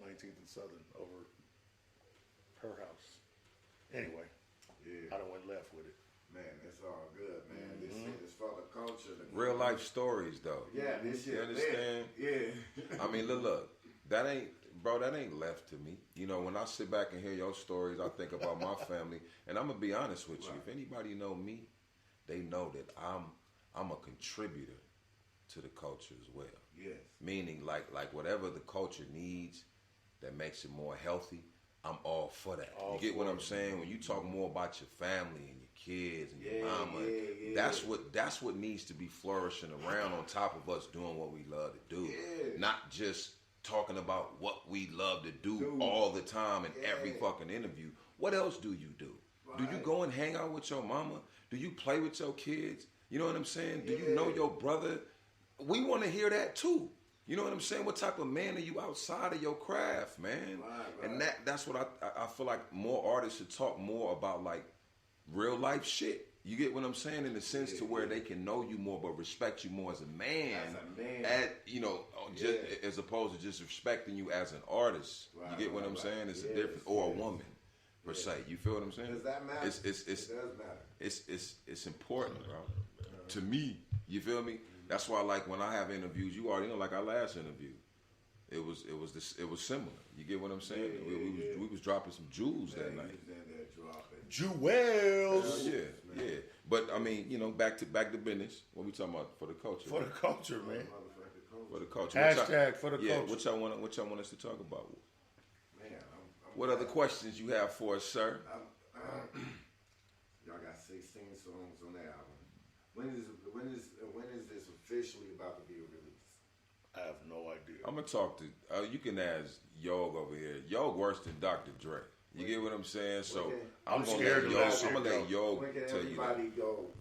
19th and Southern over her house. Anyway, I done went left with it. Man, it's all good, man. This shit is for the culture. Real life stories, though. Yeah, this shit. You understand? Yeah. I mean, look, that ain't left to me. When I sit back and hear your stories, I think about my family, and I'm gonna be honest with you. If anybody know me, they know that I'm a contributor to the culture as well. Yes. Meaning, like whatever the culture needs that makes it more healthy, I'm all for that. You get what I'm saying? When you talk more about your family and your kids and your mama, that's what needs to be flourishing around on top of us doing what we love to do. Yeah. Not just talking about what we love to do all the time in every fucking interview. What else do you do? Right. Do you go and hang out with your mama? Do you play with your kids? You know what I'm saying? Do you know your brother? We want to hear that too. You know what I'm saying? What type of man are you outside of your craft, man? Right. And that's what I feel like more artists should talk more about, like real life shit. You get what I'm saying? In the sense to where they can know you more, but respect you more as a man. As opposed to just respecting you as an artist. Right, you get what I'm saying? It's a different, or a woman per se. You feel what I'm saying? Does that matter? It does matter. It's important, bro. To me, you feel me? That's why, like, when I have interviews, you already know, like our last interview, it was similar. You get what I'm saying? We was dropping some jewels that night. Jewels. Yeah. But I mean, back to business. What we talking about for the culture? For the culture, man. For the culture. Hashtag for the culture. Yeah. What y'all want us to talk about? Man, what other questions you have for us, sir? Y'all got 16 songs on the album. When is this officially about to be released? I have no idea. I'm gonna talk to. You can ask Yog over here. Yog worse than Dr. Dre. You get what I'm saying? So I'm gonna let Yog tell you that. Everybody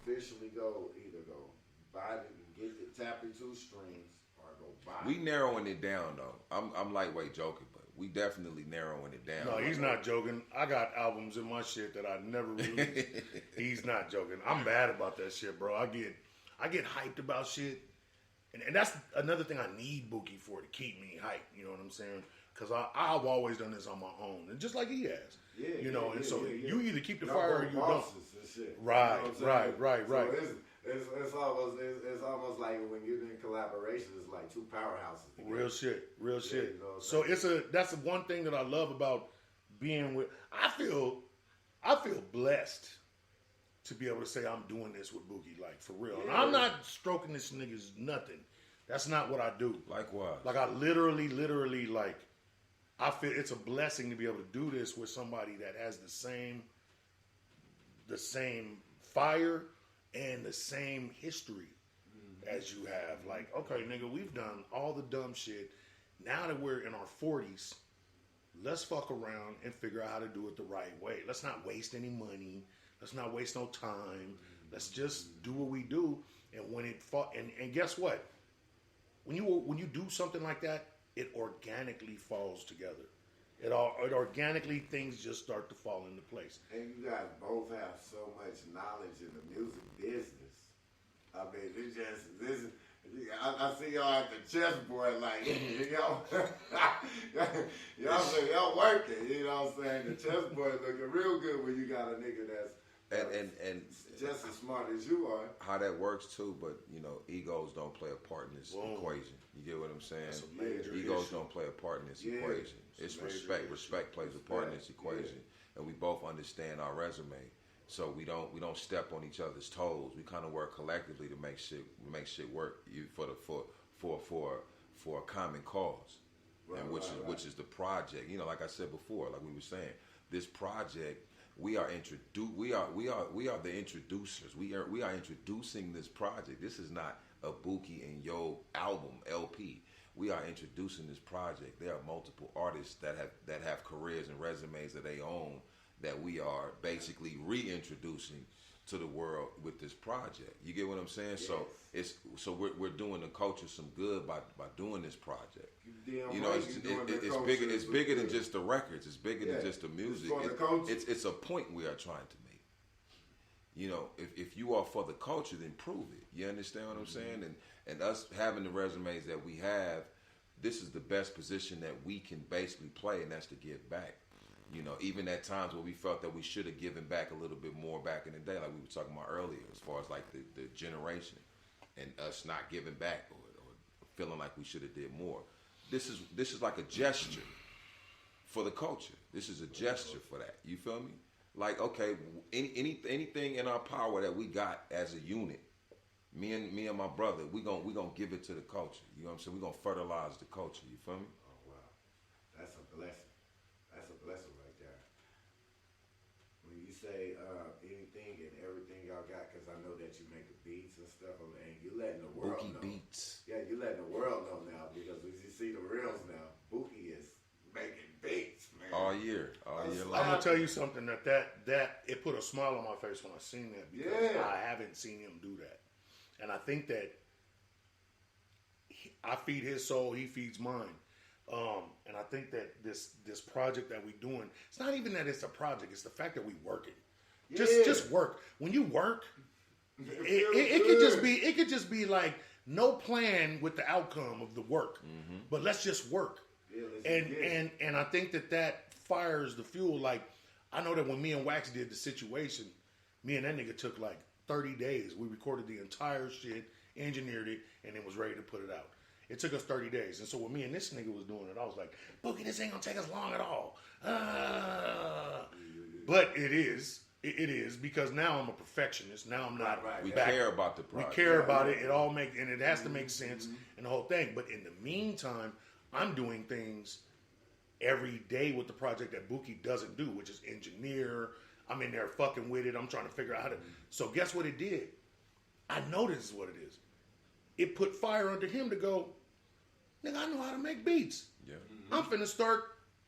officially either go buy it and get it, tap your 2 strings, or go buy it. We narrowing it down though. I'm lightweight joking, but we definitely narrowing it down. No, he's not joking. I got albums in my shit that I never released. He's not joking. I'm bad about that shit, bro. I get hyped about shit. And that's another thing I need Bookie for, to keep me hyped. You know what I'm saying? Because I've always done this on my own. And just like he has. You you either keep the fire or you don't. Right. So it's almost like when you're doing collaborations, it's like 2 powerhouses together. Real shit. So that's the one thing that I love about being with. I feel blessed to be able to say I'm doing this with Bookie, like, for real. And I'm not stroking this nigga's nothing. That's not what I do. Likewise. Like, I literally, like, I feel it's a blessing to be able to do this with somebody that has the same fire and the same history. as you have. Like, okay, nigga, we've done all the dumb shit. Now that we're in our 40s, let's fuck around and figure out how to do it the right way. Let's not waste any money. Let's not waste no time. Let's just do what we do. And when it and guess what? When you do something like that, it organically falls together. It organically, things just start to fall into place. And you guys both have so much knowledge in the music business. I mean, I see y'all at the chessboard, like, y'all say y'all working, you know what I'm saying? The chessboard looking real good when you got a nigga that's and just as smart as you are. How that works too, but egos don't play a part in this equation. You get what I'm saying? That's a major Egos issue. don't play a part in this equation. It's respect. Issue. Respect plays a part in this equation, and we both understand our resume. So we don't step on each other's toes. We kind of work collectively to make shit work for a common cause, and which is the project. Like I said before, like we were saying, this project. We are the introducers. We are introducing this project. This is not a Bookie and Yo album LP. We are introducing this project. There are multiple artists that have careers and resumes that they own that we are basically reintroducing to the world with this project. You get what I'm saying? Yes. So we're doing the culture some good by doing this project. It's bigger than just the records. It's bigger than just the music. It's a point we are trying to make. If you are for the culture, then prove it. You understand what I'm saying? And us having the resumes that we have, this is the best position that we can basically play, and that's to give back. Even at times where we felt that we should have given back a little bit more back in the day, like we were talking about earlier, as far as like the generation and us not giving back or feeling like we should have did more. This is like a gesture for the culture. This is a gesture for that. You feel me? Like, okay, anything in our power that we got as a unit, me and my brother, we gonna give it to the culture. You know what I'm saying? We gonna fertilize the culture. You feel me? Oh wow, that's a blessing. That's a blessing right there. When you say anything and everything y'all got, because I know that you make the beats and stuff, and you letting the world Bookie know. Beats. Yeah, you letting the world know now, because as you see the reels now, Bookie is making beats, man. All year long. I'm gonna tell you something that it put a smile on my face when I seen that, because I haven't seen him do that, and I think that I feed his soul, he feeds mine. And I think that this project that we're doing, it's not even that it's a project, it's the fact that we working. Just work. When you work, it could just be like no plan with the outcome of the work, but let's just work. And I think that fires the fuel. Like, I know that when me and Wax did The Situation, me and that nigga took like 30 days. We recorded the entire shit, engineered it, and then was ready to put it out. It took us 30 days. And so when me and this nigga was doing it, I was like, Bookie, this ain't gonna take us long at all. But it is. It is, because now I'm a perfectionist. Now I'm not. We care about the project. We care about it. It all and it has to make sense and the whole thing. But in the meantime, I'm doing things every day with the project that Bookie doesn't do, which is engineer. I'm in there fucking with it. I'm trying to figure out how to. So guess what it did? I know this is what it is. It put fire under him to go, nigga, I know how to make beats. Yeah. I'm finna start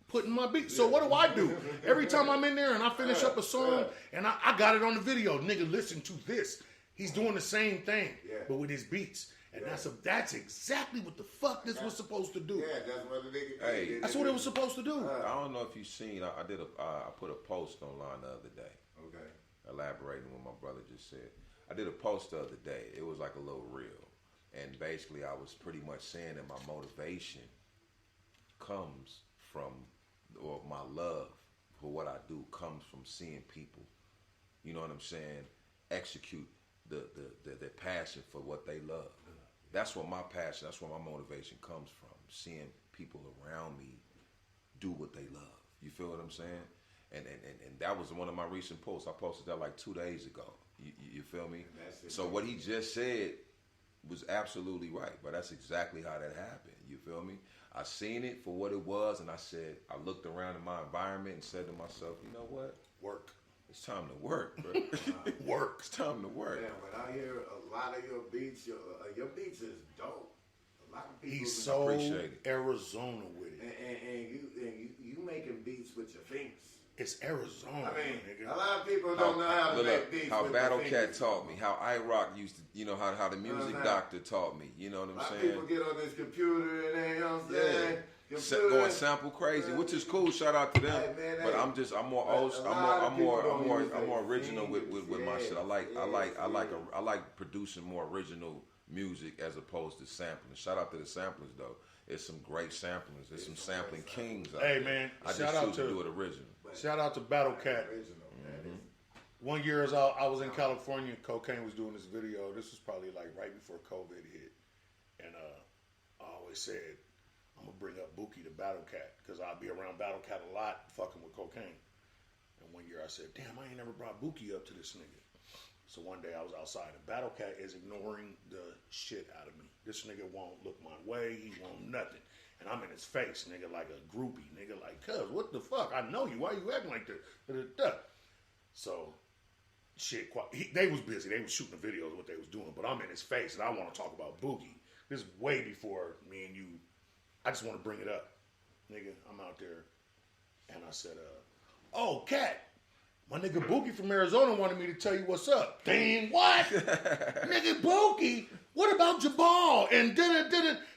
putting my beats. So what do? Every time I'm in there and I finish up a song and I got it on the video, nigga, listen to this. He's doing the same thing, but with his beats. And that's exactly what the fuck this was supposed to do. Yeah, that's what the nigga did. Hey, that's what it was supposed to do. I don't know if you've seen, I put a post online the other day. Okay. Elaborating what my brother just said. I did a post the other day. It was like a little reel. And basically I was pretty much saying that my motivation comes from, or my love for what I do comes from seeing people, you know what I'm saying, execute the passion for what they love. That's what my passion, that's where my motivation comes from, seeing people around me do what they love. You feel what I'm saying? And that was one of my recent posts. I posted that like 2 days ago. You feel me? So what he just said was absolutely right, but that's exactly how that happened. You feel me? I seen it for what it was, and I looked around in my environment and said to myself, you know what? Work. It's time to work, bro. Work. It's time to work. Man, when I hear a lot of your beats, your beats is dope. A lot of people. He's so appreciate it. Arizona with it. And you making beats with your fingers. It's Arizona, I mean, nigga. a lot of people don't know how to make beats. How with Battle their Cat fingers. taught me, how iRock used to, you know, how the music doctor taught me. You know what A I'm lot of saying? people get on this computer and they, you know what I'm saying? Going sample crazy, which is cool. Shout out to them. Hey, man, but hey. I'm more original with my shit. I like producing more original music as opposed to sampling. Shout out to the samplers though. It's some great samplers. There's some sampling kings out there. Hey man, I shout just out choose to to do it original. Shout out to Battle Cat. One year as I was in California, Cocaine was doing this video. This was probably like right before COVID hit, and I always said I'm gonna bring up Bookie to Battle Cat because I'll be around Battle Cat a lot, fucking with Cocaine. And one year I said, damn, I ain't never brought Bookie up to this nigga. So one day I was outside and Battle Cat is ignoring the shit out of me. This nigga won't look my way. He won't nothing. And I'm in his face, nigga, like a groupie. Nigga, like, cuz, what the fuck? I know you. Why you acting like this? So, shit, they was busy. They was shooting the videos of what they was doing. But I'm in his face and I want to talk about Boogie. This is way before me and you. I just want to bring it up. Nigga, I'm out there. And I said, oh, Cat. My nigga Bookie from Arizona wanted me to tell you what's up. Dang, what? Nigga Bookie, what about Jabal? And did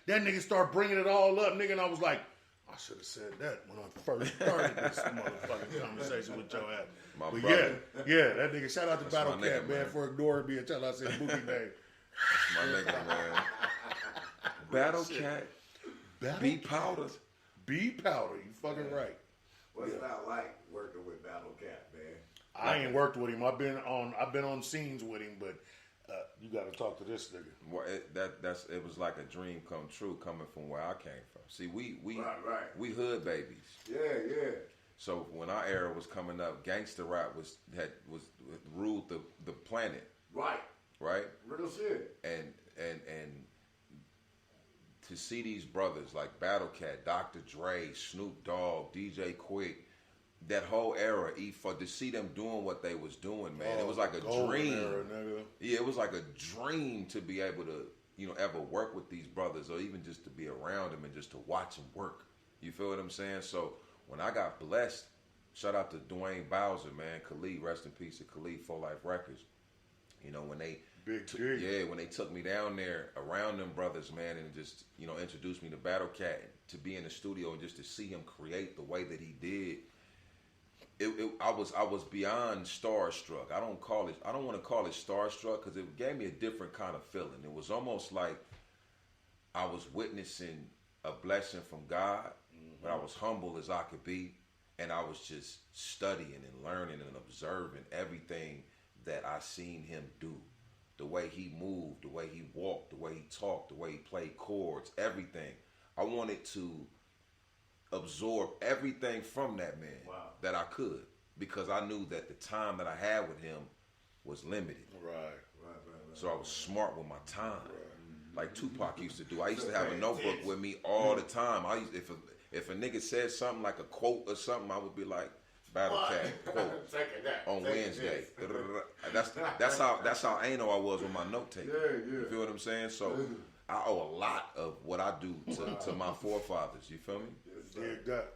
that nigga start bringing it all up, nigga. And I was like, I should have said that when I first started this motherfucking conversation with your ass. My but brother. yeah, that nigga, shout out to That's Battle my Cat, nigga, man, man. for ignoring me until I said Bookie name. My nigga, man. Battle Cat. B Powder. B Powder, you fucking right. What's that like working with Battle Cat, man? I ain't worked with him. I've been on scenes with him, but you got to talk to this nigga. Well, it was like a dream come true coming from where I came from. See, we hood babies. Yeah. So when our era was coming up, gangster rap was ruled the planet. Right. Real shit. And to see these brothers like Battle Cat, Dr. Dre, Snoop Dogg, DJ Quick, that whole era, to see them doing what they was doing, man, it was like a dream. Era, nigga. Yeah, it was like a dream to be able to, ever work with these brothers or even just to be around them and just to watch them work. You feel what I'm saying? So when I got blessed, shout out to Dwayne Bowser, man, Khalid, rest in peace to Khalid, 4 Life Records. When they when they took me down there around them brothers, man, and just introduced me to Battle Cat, to be in the studio and just to see him create the way that he did. I was beyond starstruck. I don't want to call it starstruck because it gave me a different kind of feeling. It was almost like I was witnessing a blessing from God, but I was humble as I could be, and I was just studying and learning and observing everything that I seen him do. The way he moved, the way he walked, the way he talked, the way he played chords, everything. I wanted to absorb everything from that man that I could, because I knew that the time that I had with him was limited. Right. So I was smart with my time, like Tupac used to do. I used to have a notebook with me all the time. If a nigga said something like a quote or something, I would be like, Battle Cat quote on Wednesday. That's how anal I was with my note taking. You feel what I'm saying? So I owe a lot of what I do to my forefathers. You feel me? That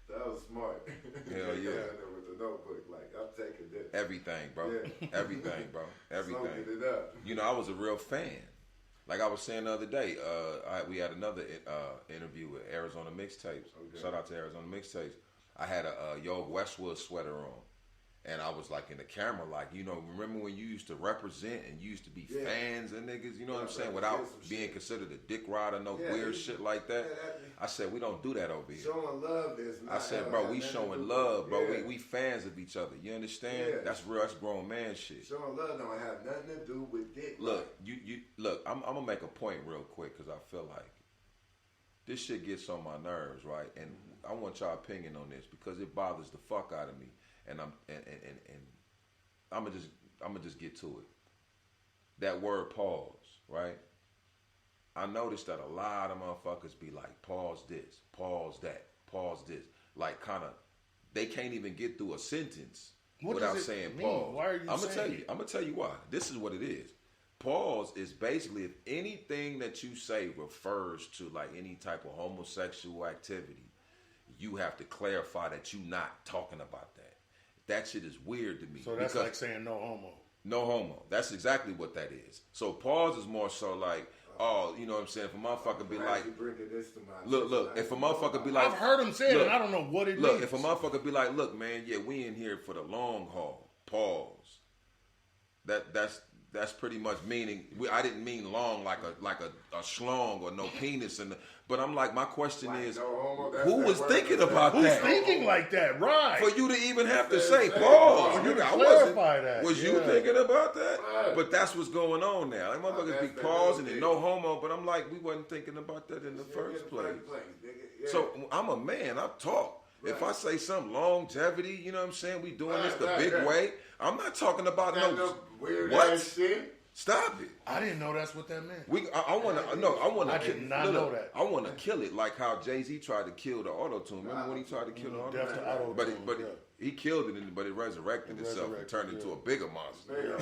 was smart. Hell yeah. With the notebook, like, I'm taking this. Everything, bro. Yeah. Everything, bro. Everything. Soaking it up. I was a real fan. Like I was saying the other day, we had another interview with Arizona Mixtapes. Okay. Shout out to Arizona Mixtapes. I had a Yo Westwood sweater on, and I was like in the camera, like, remember when you used to represent and you used to be fans and niggas, you know what I'm saying, without being considered a dick rider, weird shit like that. I said, we don't do that over here. Showing love is not. I said, bro, we showing love, bro. We fans of each other. You understand? Yeah. That's real. That's grown man shit. Showing love don't have nothing to do with dick. Look, look. I'm gonna make a point real quick because I feel like this shit gets on my nerves, right? And I want y'all opinion on this because it bothers the fuck out of me. And I'm gonna just get to it. That word pause, right? I noticed that a lot of motherfuckers be like, pause this, pause that, pause this. Like, kind of, they can't even get through a sentence without saying mean? pause. Why are you I'm gonna saying tell you. it? I'm gonna tell you why. This is what it is. Pause is basically if anything that you say refers to like any type of homosexual activity, you have to clarify that you're not talking about that. That shit is weird to me. So that's like saying no homo. No homo. That's exactly what that is. So pause is more so like, oh, you know what I'm saying? If a motherfucker be like, look, if a motherfucker be like, I've heard him say it, and I don't know what it look, means. if a motherfucker be like, look, man, yeah, we in here for the long haul. Pause. That's pretty much meaning. I didn't mean long like a schlong or no penis, but I'm like, my question is, who was thinking about that? Who's thinking like that? Right. For you to even have to say pause. For you to clarify that. Was you thinking about that? Right. But that's what's going on now. Like motherfuckers be pausing and no homo, but I'm like, we wasn't thinking about that in the first place. So I'm a man. I talk. Right. If I say some longevity, you know what I'm saying? We doing this the big way. I'm not talking about no weird what? Shit. Stop it. I didn't know that's what that meant. I want to. I did not know that. I want to kill it like how Jay-Z tried to kill the auto-tune. Remember when he tried to kill the auto-tune? But he killed it, but it resurrected itself and turned into a bigger monster.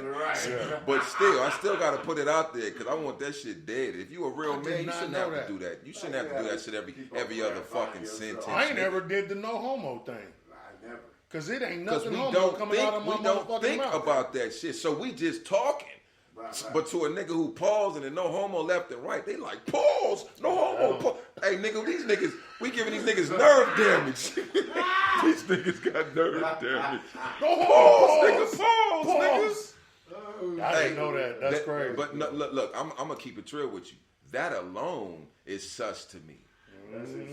Right. But still, I still got to put it out there because I want that shit dead. If you a real man, you shouldn't have to do that. You shouldn't have to do that shit every other fucking sentence. I ain't never did the no homo thing. I never. Because it ain't nothing homo coming out of my motherfucking mouth. We don't think about that shit. So we just talking. Right. But to a nigga who pausing and no homo left and right, they like, pause, no homo. Hey, nigga, these niggas, we giving these niggas nerve damage. These niggas got nerve damage. No pause, nigga, pause, niggas. I didn't know that. That's crazy. But no, look, I'm going to keep it real with you. That alone is sus to me.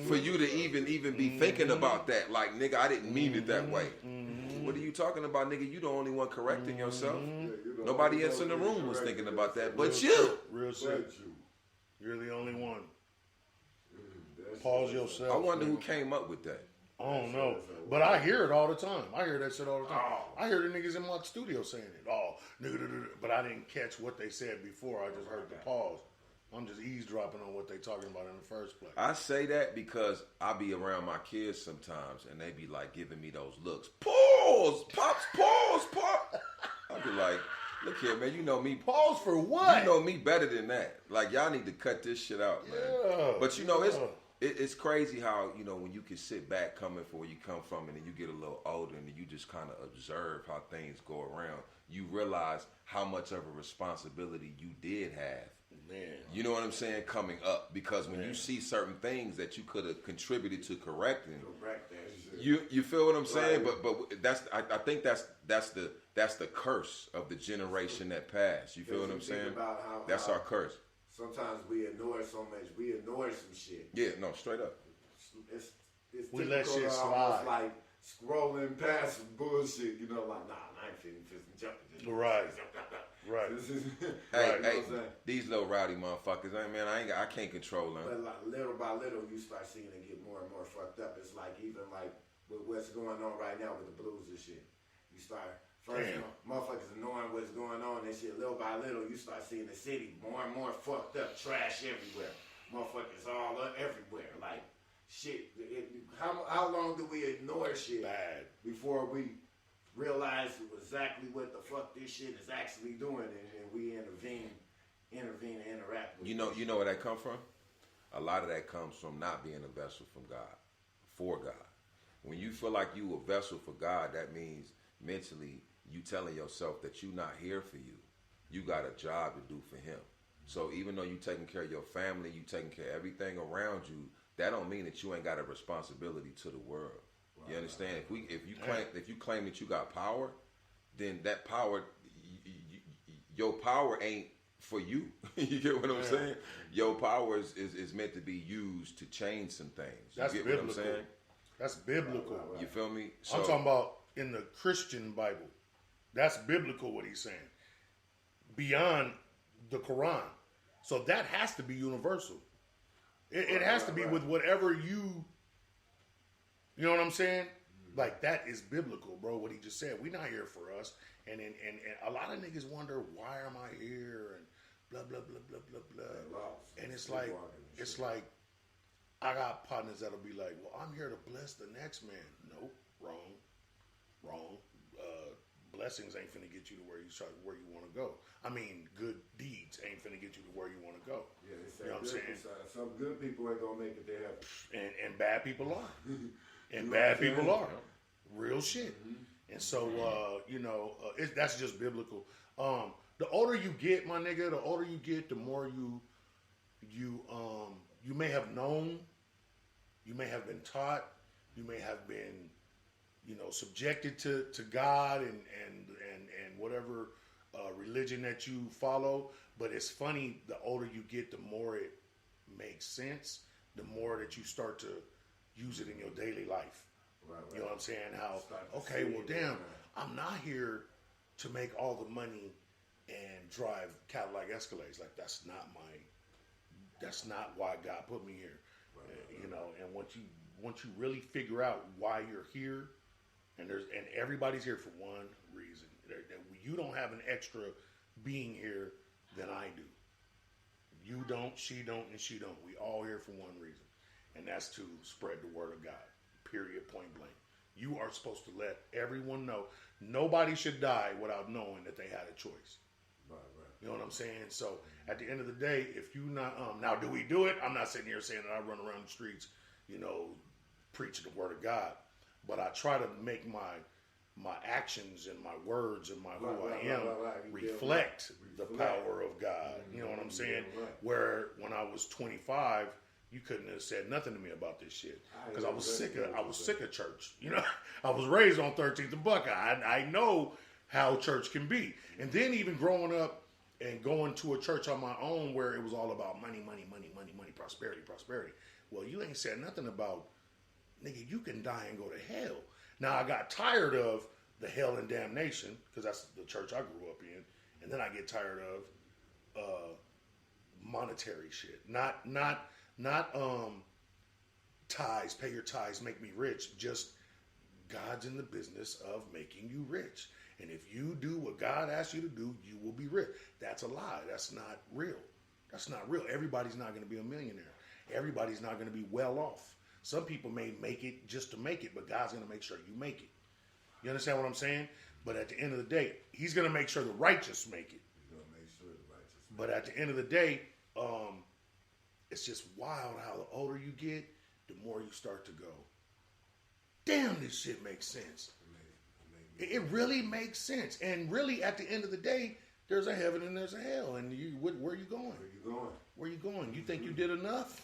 For you to even be thinking about that, like, nigga, I didn't mean it that way. What are you talking about, nigga? You the only one correcting yourself. Nobody else in the room was thinking about that, but you. Real shit. You're the only one. Pause yourself. I wonder who came up with that. I don't know, but I hear it all the time. I hear that shit all the time. I hear the niggas in my studio saying it. But I didn't catch what they said before. I just heard the pause. I'm just eavesdropping on what they talking about in the first place. I say that because I be around my kids sometimes, and they be like giving me those looks. Pause, pops, pause. I be like, look here, man. You know me. Pause for what? You know me better than that. Like y'all need to cut this shit out, man. Yeah, but you know it's crazy how when you can sit back coming from where you come from, and then you get a little older, and then you just kind of observe how things go around. You realize how much of a responsibility you did have. Man. You know what I'm saying? Coming up, because when you see certain things that you could have contributed to correcting, you feel what I'm saying? Right. But that's I think that's the curse of the generation that passed. You feel what I'm saying? That's our curse. Sometimes we ignore so much. We ignore some shit. Yeah, no, straight up. It's we let shit slide. Like scrolling past some bullshit. You know, like I ain't feeling jumping. Right. Right. Hey, these little rowdy motherfuckers. I can't control them. But like little by little, you start seeing it get more and more fucked up. It's like even like with what's going on right now with the blues and shit. You start first, motherfuckers knowing what's going on and shit. Little by little, you start seeing the city more and more fucked up, trash everywhere. Motherfuckers all up everywhere. Like shit. How long do we ignore shit before we realize exactly what the fuck this shit is actually doing, and we intervene and interact with it. You know where that come from? A lot of that comes from not being a vessel from God, for God. When you feel like you a vessel for God, that means mentally you telling yourself that you not here for you. You got a job to do for Him. So even though you taking care of your family, you taking care of everything around you, that don't mean that you ain't got a responsibility to the world. You understand? If you claim that you got power, then that power, your power ain't for you. You get what I'm saying? Your power is meant to be used to change some things. You get biblical. What I'm saying? That's biblical. You feel me? I'm talking about in the Christian Bible. That's biblical what he's saying. Beyond the Quran. So that has to be universal. It has to be with whatever you know what I'm saying? Like, that is biblical, bro, what he just said. We're not here for us. And a lot of niggas wonder, why am I here? And blah, blah, blah, blah, blah, blah. And it's like, I got partners that'll be like, well, I'm here to bless the next man. Nope, wrong. blessings ain't finna get you to where you want to go. I mean, good deeds ain't finna get you to where you want to go. Yeah, they say you know what I'm saying? Some good people ain't gonna make it to heaven. And bad people are. And bad people are. Real shit. And so, that's just biblical. The older you get, my nigga, the older you get, the more you may have known, you may have been taught, you may have been, subjected to God and whatever religion that you follow. But it's funny, the older you get, the more it makes sense, the more that you start to use it in your daily life. Right. You know what I'm saying? How, okay, well, damn, I'm not here to make all the money and drive Cadillac Escalades. Like, that's not why God put me here. Right. And once you really figure out why you're here, and everybody's here for one reason. You don't have an extra being here than I do. You don't, she don't, and she don't. We all here for one reason. And that's to spread the word of God. Period, point blank. You are supposed to let everyone know. Nobody should die without knowing that they had a choice. Right. You know what I'm saying? So at the end of the day, if you not now, do we do it? I'm not sitting here saying that I run around the streets, preaching the word of God. But I try to make my actions and my words and who I am reflect the power of God. You know what I'm saying? Where when I was 25, you couldn't have said nothing to me about this shit because I was sick of church. I was raised on 13th and Buckeye. I know how church can be. And then even growing up and going to a church on my own where it was all about money, prosperity. Well, you ain't said nothing about, nigga, you can die and go to hell. Now, I got tired of the hell and damnation because that's the church I grew up in. And then I get tired of monetary shit. Not tithes, pay your tithes, make me rich. Just God's in the business of making you rich. And if you do what God asks you to do, you will be rich. That's a lie. That's not real. Everybody's not going to be a millionaire. Everybody's not going to be well off. Some people may make it just to make it, but God's going to make sure you make it. You understand what I'm saying? But at the end of the day, he's going to make sure the righteous make it. But at the end of the day, it's just wild how the older you get, the more you start to go, damn, this shit makes sense. It really makes sense. And really, at the end of the day, there's a heaven and there's a hell. And where are you going? Where you going? You think you did enough?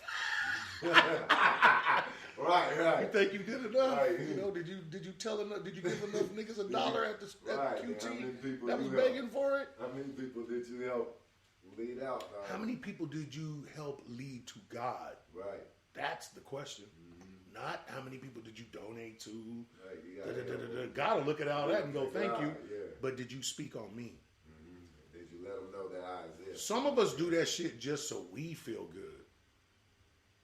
Right. You think you did enough? Right. Did you give enough niggas $1 at the QT that was begging for it? How many people did you help lead out? Dog? How many people did you help lead to God? Right. That's the question. Not how many people did you donate to. Right. God will look at all that and go, thank you. Yeah. But did you speak on me? Did you let them know that I exist? Some of us do that shit just so we feel good.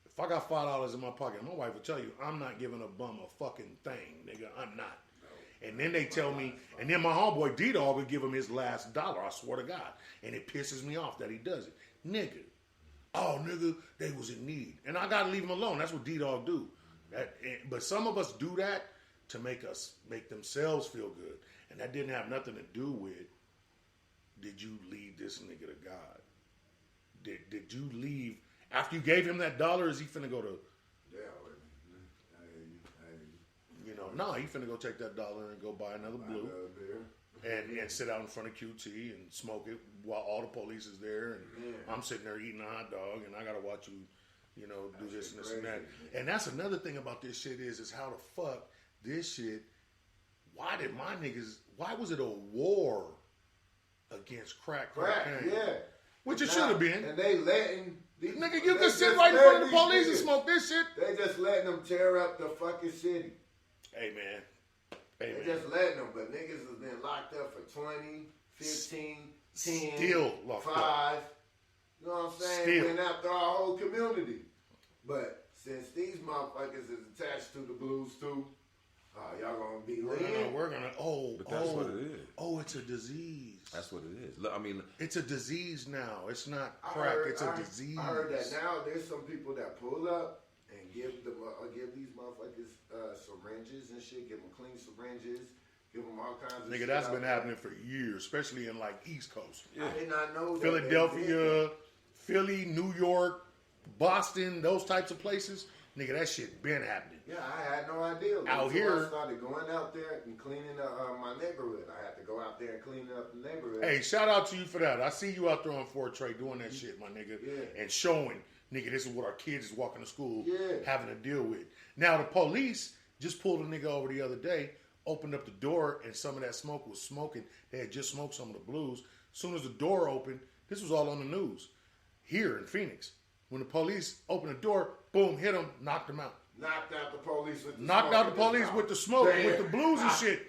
If I got $5 in my pocket, my wife will tell you, I'm not giving a bum a fucking thing, nigga. I'm not. No. And then they tell me, and then my homeboy D-Dog will give him his last dollar, I swear to God. And it pisses me off that he does it. Nigga. Oh, nigga, they was in need. And I got to leave him alone. That's what D-Dog do. But some of us do that to make themselves feel good. And that didn't have nothing to do with, did you lead this nigga to God? Did you leave, after you gave him that $1, is he finna go to, no, he finna go take that $1 and go buy another blue and sit out in front of QT and smoke it while all the police is there and I'm sitting there eating a hot dog and I gotta watch you, do this and this and that. And that's another thing about this shit is how the fuck this shit, why was it a war against crack cocaine? Yeah. Which it should have been. And they letting these, nigga, you can sit right in front of the police and smoke this shit. They just letting them tear up the fucking city. Hey man. They just letting them, but niggas has been locked up for 20, 15, 10, still locked 5. Up. You know what I'm saying? Still. Went after our whole community. But since these motherfuckers is attached to the blues too, y'all gonna be lean. We're gonna. But that's what it is. Oh, it's a disease. That's what it is. Look, I mean, it's a disease now. It's not crack. It's a disease. I heard that now. There's some people that pull up and give these motherfuckers syringes and shit. Give them clean syringes Give them all kinds of Nigga, shit that's out been there. happening for years, especially in like East Coast. I did not know that Philadelphia, Philly, New York, Boston, those types of places. Nigga, that shit been happening. Yeah, I had no idea. Out Until here- I started going out there and cleaning up my neighborhood. I had to go out there and clean up the neighborhood. Hey, shout out to you for that. I see you out there on Fort Trey doing that shit, my nigga. Yeah. And showing, nigga, this is what our kids is walking to school Yeah. having to deal with. Now, the police just pulled a nigga over the other day, opened up the door, and some of that smoke was smoking. They had just smoked some of the blues. As soon as the door opened, this was all on the news. Here in Phoenix. When the police opened the door, boom, hit him, knocked him out. Knocked out the police with the Knocked smoke out the in his police mouth. with the smoke, Damn. with the blues and shit.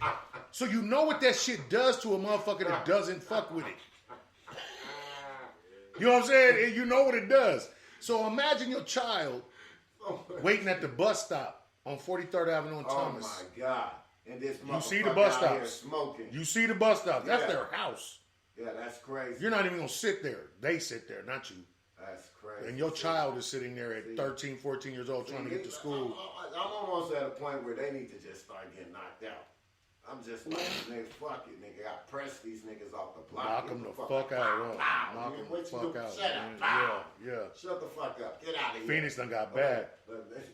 So you know what that shit does to a motherfucker that doesn't fuck with it. You know what I'm saying? And you know what it does. So imagine your child waiting at the bus stop on 43rd Avenue and Oh Thomas. my God. And this You see the motherfucker bus out here stops. smoking. You see the bus stop. That's Yeah. their house. Yeah, that's crazy. You're not even going to sit there. They sit there, not you. That's crazy. And your child is sitting there at 13, 14 years old trying to get to school. I'm almost at a point where they need to just start getting knocked out. I'm just like, nigga, fuck it, nigga. I press these niggas off the block. Knock Get them the fuck out. out. Pow, Knock nigga. them What the you fuck do? out. Shut man. up. Pow. Yeah, yeah. Shut the fuck up. Get out of here. Phoenix done got bad.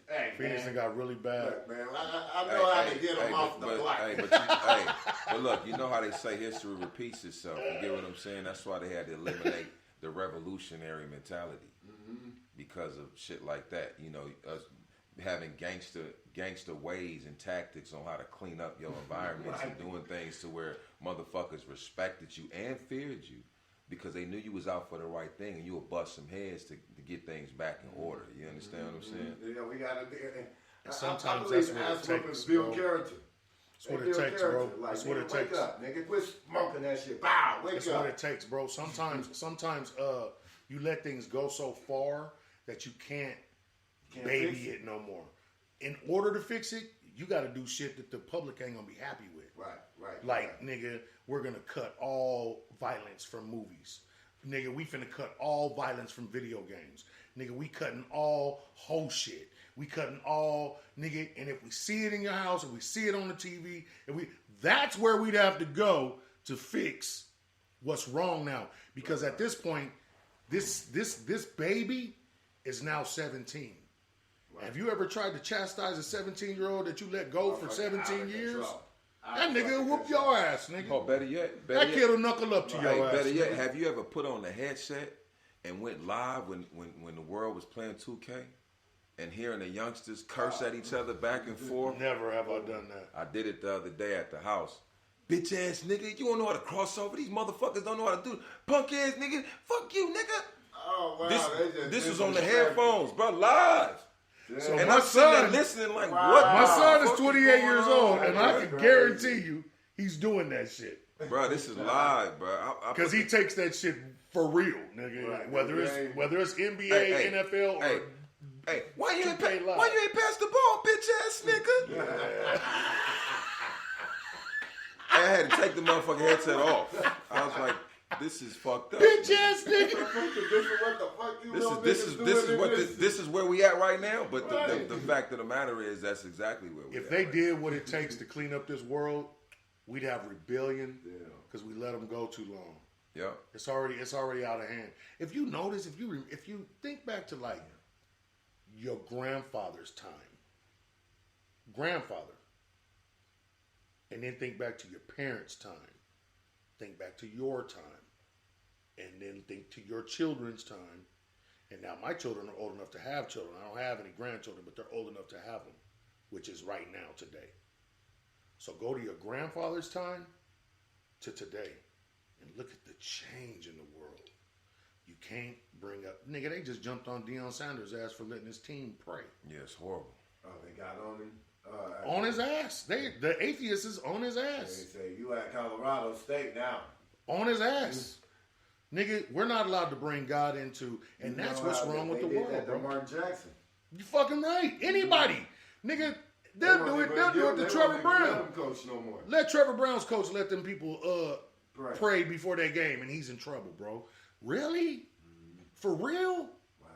Hey, Phoenix man. done got really bad. Look, man, I know how to get them off the block. But look, you know how they say history repeats itself. You get what I'm saying? That's why they had to eliminate the revolutionary mentality because of shit like that. You know, us having gangster ways and tactics on how to clean up your environments and doing things to where motherfuckers respected you and feared you because they knew you was out for the right thing and you would bust some heads to get things back in order. You understand what I'm saying? Yeah, we got to do And sometimes I believe that's what it takes, build bro. character. That's what They it build takes, character. bro. Like, That's what nigga, it wake takes. up, nigga. Quit smoking that shit. Bow, wake That's up. what it takes, bro. Sometimes you let things go so far that you can't baby fix it no more. In order to fix it, you got to do shit that the public ain't gonna be happy with. Right. Like, nigga, we're gonna cut all violence from movies. Nigga, we finna cut all violence from video games. Nigga, we cutting all whole shit. We cutting all, nigga, and if we see it in your house, or we see it on the TV, that's where we'd have to go to fix what's wrong now. Because at this point, this baby is now 17. Have you ever tried to chastise a 17-year-old that you let go for 17 years? That nigga will whoop your ass, nigga. Oh, better yet, That kid will knuckle up to your ass. Better yet, nigga. have you ever put on the headset and went live when the world was playing 2K and hearing the youngsters curse at each other back and forth? Never have I done that. I did it the other day at the house. Bitch ass nigga, you don't know how to cross over. These motherfuckers don't know how to do it. Punk ass nigga, fuck you, nigga. Oh, wow. This was on the headphones, bro, live. So And my I'm sitting there son, listening like, Wow. what? my the son is fuck 28 going years on? old, and I can That's guarantee crazy. you he's doing that shit. Bro, this is live, bro. Because he takes that shit for real, nigga. Right. Whether it's NBA, Hey, NFL, or Hey, why you ain't Live. pass the ball, bitch ass nigga? I had to take the motherfucking headset off. I was like, this is fucked up. bitch ass nigga. What the fuck you know niggas This is where we at right now. But Right. the fact of the matter is that's exactly where we If at. they right did what it takes to clean up this world, we'd have rebellion because we let them go too long. now. Yep. It's already out of hand. If you notice, if you think back to like your grandfather's time, and then think back to your parents' time, think back to your time, and then think to your children's time. And now my children are old enough to have children. I don't have any grandchildren, but they're old enough to have them, which is right now today. So go to your grandfather's time to today and look at the change in the world. You can't bring up... Nigga, they just jumped on Deion Sanders' ass for letting his team pray. Yeah, it's horrible. Oh, they got on him? On his ass. The atheist is on his They ass. say, you at Colorado State now. On his ass. Nigga, we're not allowed to bring God into... And that's what's wrong with the world, They did that bro. to Martin Jackson. You fucking right. Anybody. Nigga, they'll do it to Trevor Brown. Let him coach no more. Let Trevor Brown's coach let them people pray before their game, and he's in trouble, bro. Really? For real? Wow.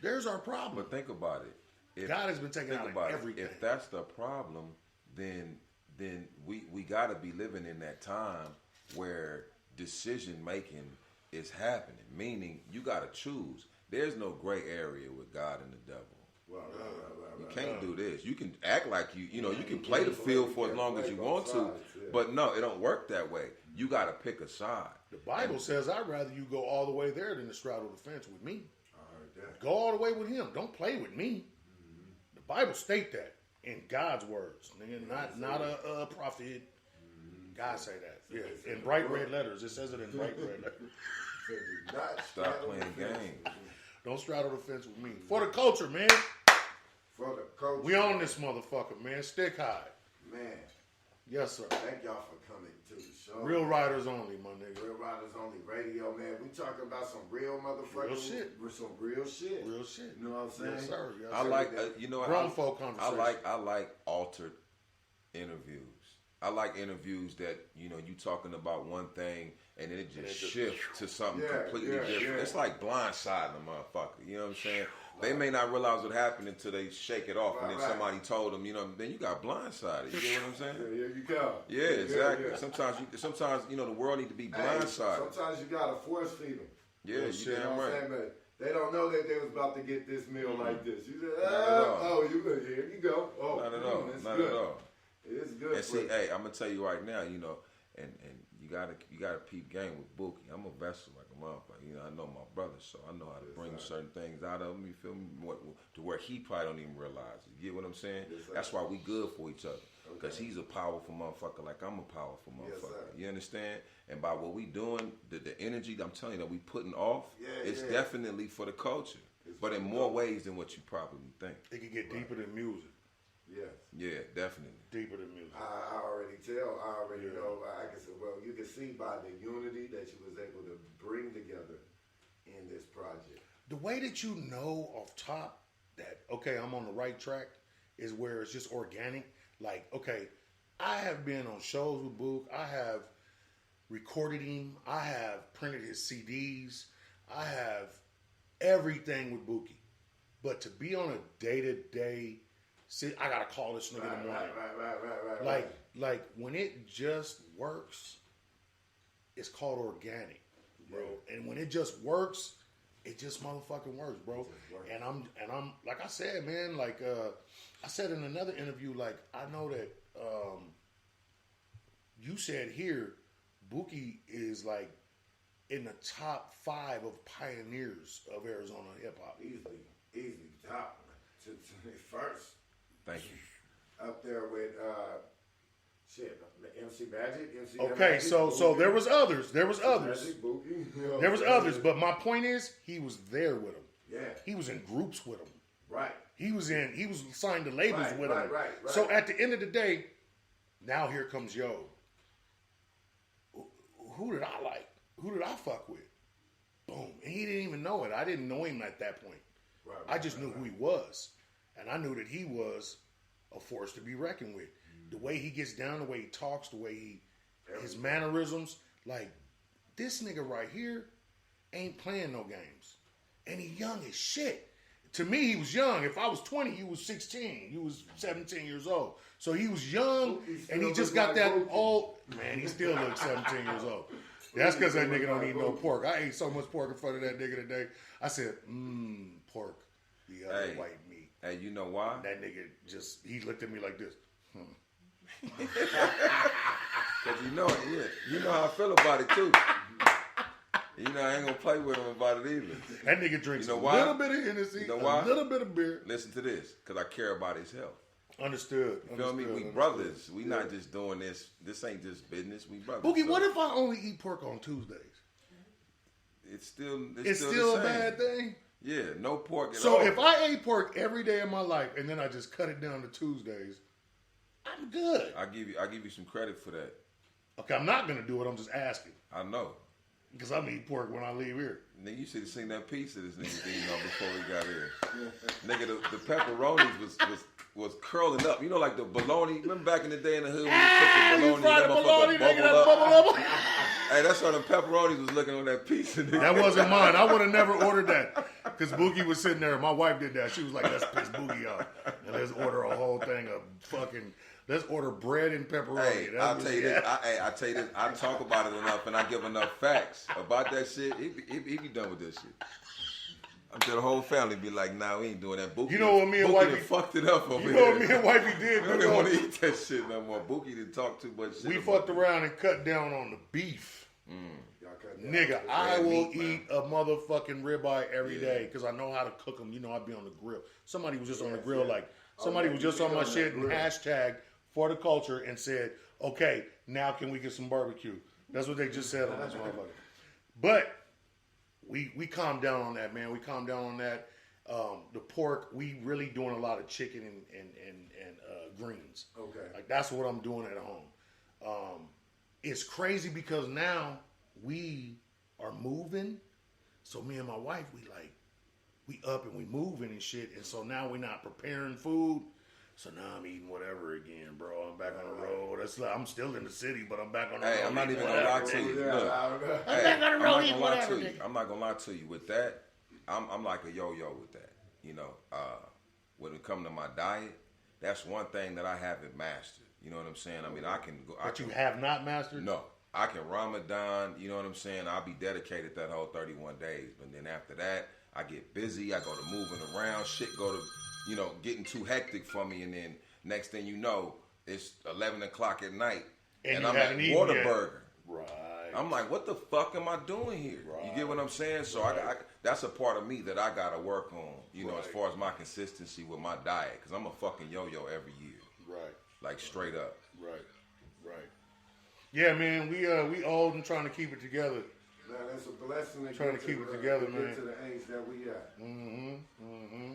There's our problem. But think about it. God has been taken out of everything. If that's the problem, then then we got to be living in that time where decision making is happening. Meaning, you got to choose. There's no gray area with God and the devil. Right. You can't do this. You can act like you can play the field for as long as you want to, but no, it don't work that way. You got to pick a side. The Bible says, I'd rather you go all the way there than to straddle the fence with me. I heard that. Go all the way with him. Don't play with me. The Bible state that in God's words. Nigga, not a prophet. God say that. Yeah, in bright red letters. It says it in bright red letters. Stop playing games. Don't straddle the fence with me. For the culture, man. For the culture. We own this motherfucker, man. Sticc Hyde. Man. Yes, sir. Thank y'all for coming to the show. Real riders only, my nigga. Real Riders Only Radio, man. We talking about some real motherfucking Real shit. With some real shit. Real shit. You know what I'm saying? Yes, sir. Yes, I sir. like Grown folk conversation. I like altered interviews. I like interviews that you talking about one thing and then it just shifts to something completely different. Yeah. It's like blindsiding a motherfucker. You know what I'm saying? They may not realize what happened until they shake it off, and then somebody told them. Then you got blindsided. You get what I'm saying? Yeah, you go. Yeah, exactly. Yeah. Sometimes the world need to be blindsided. Sometimes you gotta force feed them. Yeah, you damn right. But they don't know that they was about to get this meal like this. You said, here you go. Oh, not at all. It's not good. at all. It's good. And see, hey, I'm gonna tell you right now, and you gotta peep game with Bookie. I'm a vessel like a motherfucker. I know my brother, so I know how to bring certain things out of him. You feel me? To where he probably don't even realize it. You get what I'm saying? That's why we good for each other. Because he's a powerful motherfucker like I'm a powerful motherfucker. You understand? And by what we doing, the energy I'm telling you that we putting off, it's definitely for the culture. But in more ways than what you probably think. It can get deeper than music. Yes. Yeah, definitely. Deeper than music. I already know. You can see by the unity that you was able to bring together in this project. The way that you know off top that, okay, I'm on the right track is where it's just organic. Like, okay, I have been on shows with Book. I have recorded him. I have printed his CDs. I have everything with Bookie. But to be on a day-to-day, I gotta call this nigga in the morning. Right. Like when it just works, it's called organic, bro. Yeah. And when it just works, it just motherfucking works, bro. And I'm like I said, man. Like I said in another interview, like I know that you said here, Bookie is like in the top 5 of pioneers of Arizona hip hop. Easily top to first. Thank you. Up there with MC Magic. Okay, Magic, so Bookie. there was others. Magic, Bookie, there was others, but my point is, he was there with them. Yeah. He was in groups with them. Right. He was signed to labels with them. Right. So at the end of the day, now here comes Yo. Who did I like? Who did I fuck with? Boom. And he didn't even know it. I didn't know him at that point. I just knew who he was. And I knew that he was a force to be reckoned with. The way he gets down, the way he talks, the way his mannerisms. Like, this nigga right here ain't playing no games. And he young as shit. To me, he was young. If I was 20, he was 16. He was 17 years old. So he was young, and he just got that old... Man, he still looks 17 years old. That's because that nigga don't eat no pork. I ate so much pork in front of that nigga today. I said, pork. The other white meat. Hey, you know why? That nigga he looked at me like this. Because you know how I feel about it too. I ain't gonna play with him about it either. That nigga drinks a why? little bit of Hennessy, a little bit of beer. Listen to this, because I care about his health. Understood. You feel me? We brothers. We not just doing this. This ain't just business. We brothers. Boogie, what if I only eat pork on Tuesdays? It's still a bad thing? Yeah, no pork at all. So if I ate pork every day of my life and then I just cut it down to Tuesdays, I'm good. I give you some credit for that. Okay, I'm not gonna do it. I'm just asking. I know. Because I'm eating pork when I leave here. Nigga, you should have seen that piece of this nigga eating on before we got here. Nigga, the pepperonis was curling up. You know, like the bologna. Remember back in the day in the hood when you cooked the bologna, that motherfucker bubbled up. Hey, that's how the pepperonis was looking on that piece. That wasn't mine. I would have never ordered that. Because Boogie was sitting there. My wife did that. She was like, let's piss Boogie off. And let's order a whole thing of fucking... Let's order bread and pepperoni. Hey, I'll tell you this. I tell you this. I talk about it enough, and I give enough facts about that shit. He be done with this shit. I'm sure the whole family be like, nah, we ain't doing that. Bookie, you know what me and Bookie Wifey fucked it up over You know what me and Wifey did? We didn't want to eat that shit no more. Bookie didn't talk too much shit. We fucked around and cut down on the beef. Nigga, I will eat a motherfucking ribeye every day because I know how to cook them. You know, I be on the grill. Somebody was just on the grill, somebody was just on my shit and hashtag for the culture and said, okay, now can we get some barbecue? That's what they just said on this motherfucker. But we calmed down on that, man. We calmed down on that. The pork, we really doing a lot of chicken and greens. Okay. Like that's what I'm doing at home. It's crazy because now we are moving. So me and my wife, we up and we moving and shit. And so now we're not preparing food. So now I'm eating whatever again, bro. I'm back on the road. I'm still in the city, but I'm back on the road. Hey, I'm not even gonna lie to you. Look, I'm back on the road eating whatever. I'm not gonna lie to you. With that, I'm like a yo-yo with that. You know, when it comes to my diet, that's one thing that I haven't mastered. You know what I'm saying? I mean, I can go. But you have not mastered? No. I can Ramadan, you know what I'm saying? I'll be dedicated that whole 31 days. But then after that, I get busy. I go to moving around. Shit go to, getting too hectic for me. And then next thing you know, it's 11 o'clock at night. And I'm at Whataburger. Right. I'm like, what the fuck am I doing here? Right. You get what I'm saying? So I that's a part of me that I got to work on, as far as my consistency with my diet. Because I'm a fucking yo-yo every year. Right. Like straight up. Right. Yeah, man, we old and trying to keep it together. Man, it's a blessing to trying to keep it together, man. Get to the age that we at.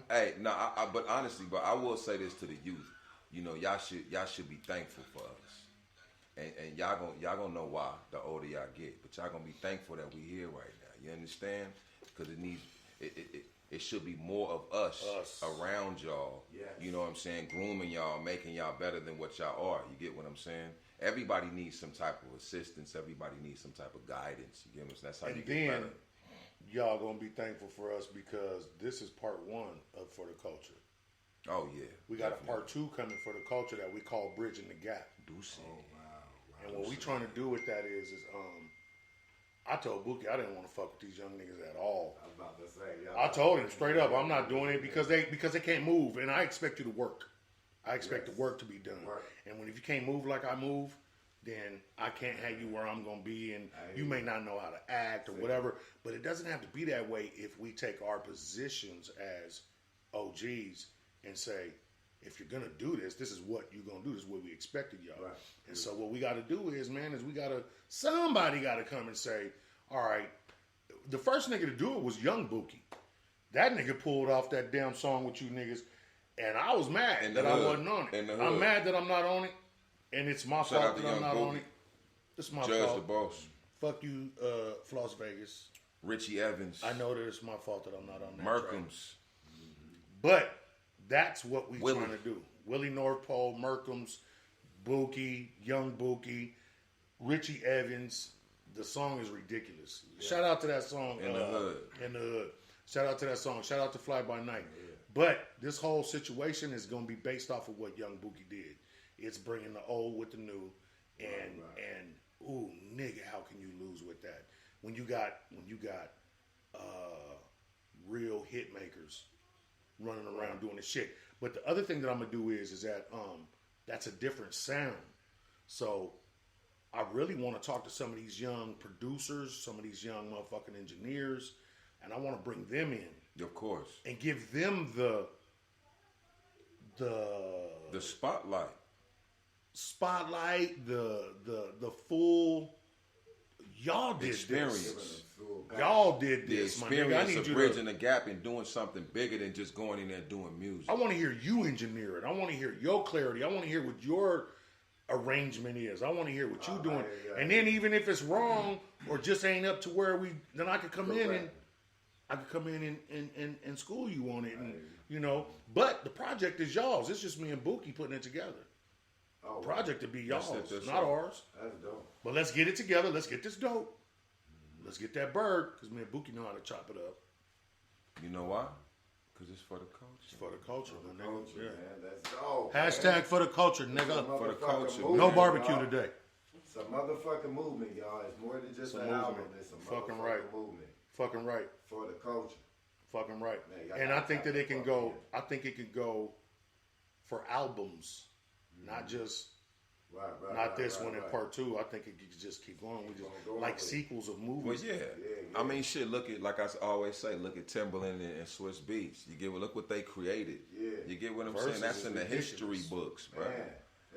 Hey, no, but honestly, but I will say this to the youth. Y'all should be thankful for us, and y'all gonna know why the older y'all get. But y'all gonna be thankful that we here right now. You understand? Because it should be more of us around y'all. Yes. You know what I'm saying? Grooming y'all, making y'all better than what y'all are. You get what I'm saying? Everybody needs some type of assistance. Everybody needs some type of guidance. You get what I'm saying? That's how you get better. Y'all gonna be thankful for us because this is part one of For the Culture. Oh yeah. We got a part two coming for the culture that we call Bridging the Gap. Wow. And what we trying to do with that is I told Bookie I didn't want to fuck with these young niggas at all. I was about to say, I told him straight up, I'm not doing it because they can't move, and I expect you to work. I expect the work to be done. Right. And if you can't move like I move, then I can't have you where I'm going to be, and you may not know how to act or whatever. But it doesn't have to be that way if we take our positions as OGs and say, if you're going to do this, this is what you're going to do. This is what we expected y'all. Right. And so what we got to do is, somebody got to come and say, all right, the first nigga to do it was Young Bookie. That nigga pulled off that damn song with you niggas. And I was mad that I wasn't on it. I'm mad that I'm not on it. And it's my fault that I'm not on it. It's my fault. Judge the boss. Fuck you, Floss Vegas. Richie Evans. I know that it's my fault that I'm not on that Merkham's. But that's what we're trying to do. Willie North Pole, Merkham's, Bookie, Young Bookie, Richie Evans. The song is ridiculous. Yeah. Shout out to that song. In the Hood. Shout out to that song. Shout out to Fly By Night. Yeah. But this whole situation is going to be based off of what Young Bookie did. It's bringing the old with the new, and ooh, nigga, how can you lose with that? When you got real hit makers running around doing the shit. But the other thing that I'm gonna do is that that's a different sound. So I really want to talk to some of these young producers, some of these young motherfucking engineers, and I want to bring them in. Of course. And give them the spotlight. The full y'all did experience. This. Y'all did this. The experience of bridging the gap and doing something bigger than just going in there and doing music. I want to hear you engineer it. I want to hear your clarity. I want to hear what your arrangement is. I want to hear what you doing. And then even if it's wrong or just ain't up to where then I could come in and school you on it, and But the project is y'all's. It's just me and Bookie putting it together. Oh, project to be y'all's, not ours. That's dope. But let's get it together. Let's get this dope. Let's get that bird, because me and Bookie know how to chop it up. You know why? Because it's for the culture. It's for the culture, my nigga. Culture, Yeah. man. Let's go. Hashtag for the culture, nigga. For the culture. Movement, No barbecue y'all. today. It's a motherfucking movement, y'all. It's more than just It's a an movement. album. It's a Fucking motherfucking right. movement Fucking right. for the culture. Fucking right. Man, y'all And I gotta think tap that it the can fuck go. in. I think it can go for albums, not just not this one in part 2. I think it could just keep going. We just Go like with it. sequels of Well, movies. yeah. I mean, shit. Look at, like I always say, look at Timberland and Swiss Beats. You get, look what they created. Yeah. You get what I'm Versus saying? That's is in the ridiculous. history books, bro. Man.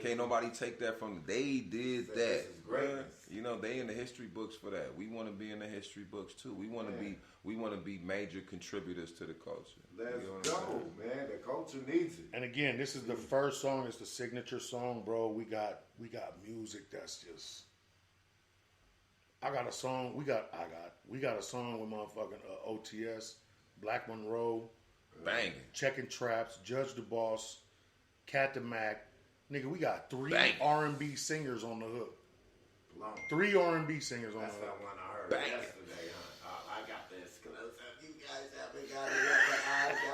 Can't nobody take that from. They did Say that. this is greatness. bruh. You know, they in the history books for that. We want to be in the history books too. We want to Man. be. We want to be major contributors to the culture. Let's You know what I'm go, saying? man. The culture needs it. And again, this is the first song. It's the signature song, bro. We got music that's just. I got a song. We got a song with motherfucking OTS, Black Monroe, Banging. Checking Traps, Judge the Boss, Cat the Mac. Nigga, we got 3 Bang. R&B singers on the hook. Blown. 3 R&B singers on That's the that hook. one I heard Bang. yesterday, huh? I got this close up. You guys haven't got it yet, but